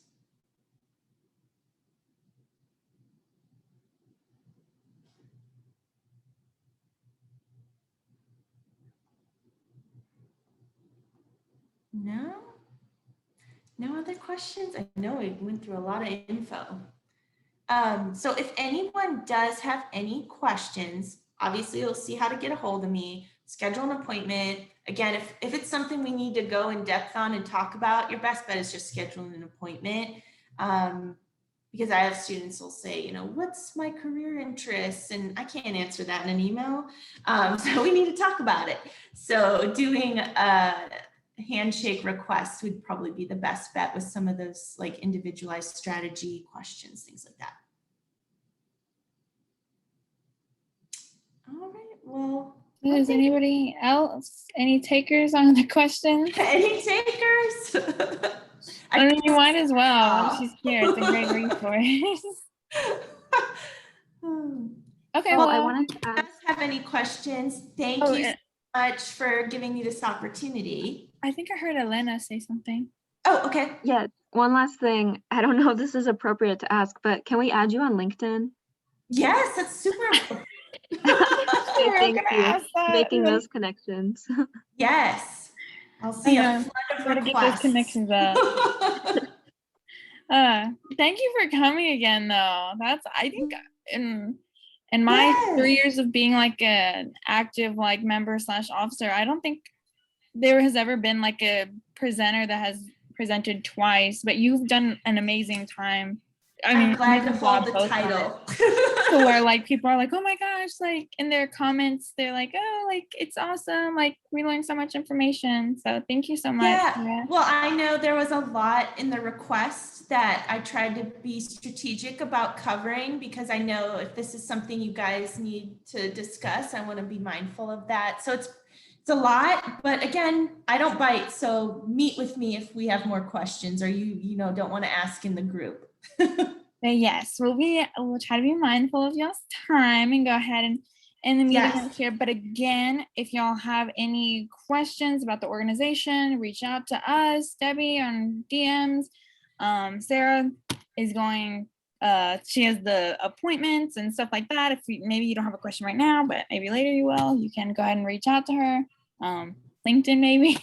[SPEAKER 3] No? No other questions? I know we went through a lot of info. So if anyone does have any questions, obviously you'll see how to get a hold of me, schedule an appointment. Again, if it's something we need to go in depth on and talk about, your best bet is just scheduling an appointment. Because I have students who'll say, what's my career interests? And I can't answer that in an email. So we need to talk about it. So doing a handshake request would probably be the best bet with some of those like individualized strategy questions, things like that. All right, well.
[SPEAKER 2] Does anybody else, any takers on the question?
[SPEAKER 3] Any takers?
[SPEAKER 2] I mean, you might as well. She's here. It's a great resource. Okay,
[SPEAKER 4] well, I wanted to ask.
[SPEAKER 3] If you guys have any questions, thank you so much for giving me this opportunity.
[SPEAKER 2] I think I heard Elena say something.
[SPEAKER 3] Oh, okay.
[SPEAKER 4] Yeah, one last thing. I don't know if this is appropriate to ask, but can we add you on LinkedIn?
[SPEAKER 3] Yes, that's super appropriate.
[SPEAKER 4] Thank you. Making those connections.
[SPEAKER 3] Yes. I'll see a flood of
[SPEAKER 2] requests. Get those connections up. Thank you for coming again, though. I think in my 3 years of being like an active member / officer, I don't think there has ever been like a presenter that has presented twice, but you've done an amazing time. I mean,
[SPEAKER 3] I'm glad to
[SPEAKER 2] amazing
[SPEAKER 3] hold
[SPEAKER 2] job
[SPEAKER 3] the
[SPEAKER 2] both on it.
[SPEAKER 3] title.
[SPEAKER 2] So where like people are like, oh my gosh, like in their comments, they're like, oh, like it's awesome. Like we learned so much information. So thank you so much.
[SPEAKER 3] Yeah, well, I know there was a lot in the request that I tried to be strategic about covering because I know if this is something you guys need to discuss, I want to be mindful of that. So it's a lot, but again, I don't bite. So meet with me if we have more questions or you don't want to ask in the group.
[SPEAKER 2] But yes, we'll try to be mindful of y'all's time and go ahead and end the meeting
[SPEAKER 3] Yes.
[SPEAKER 2] here. But again, if y'all have any questions about the organization, reach out to us, Debbie, on DMs. Sarah is going, she has the appointments and stuff like that. If maybe you don't have a question right now, but maybe later you will, you can go ahead and reach out to her. LinkedIn maybe.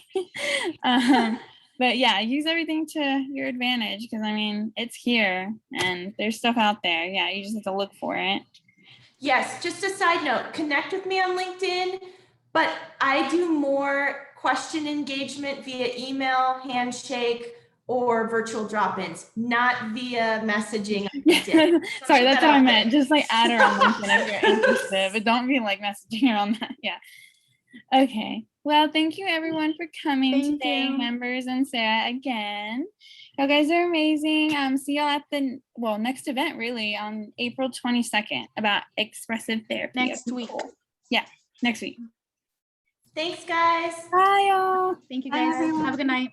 [SPEAKER 2] But yeah, use everything to your advantage because I mean, it's here and there's stuff out there. Yeah, you just have to look for it.
[SPEAKER 3] Yes, just a side note, connect with me on LinkedIn, but I do more question engagement via email, handshake, or virtual drop-ins, not via messaging.
[SPEAKER 2] Sorry, that's what I meant. Just like add her on LinkedIn if you're interested, but don't be like messaging her on that. Yeah. Okay. Well, thank you everyone for coming today, members and Sarah again. You guys are amazing. See y'all at the next event really on April 22nd about expressive therapy.
[SPEAKER 1] Next week.
[SPEAKER 2] Yeah, next week.
[SPEAKER 3] Thanks, guys.
[SPEAKER 2] Bye, y'all.
[SPEAKER 1] Thank you, guys. Have a good night.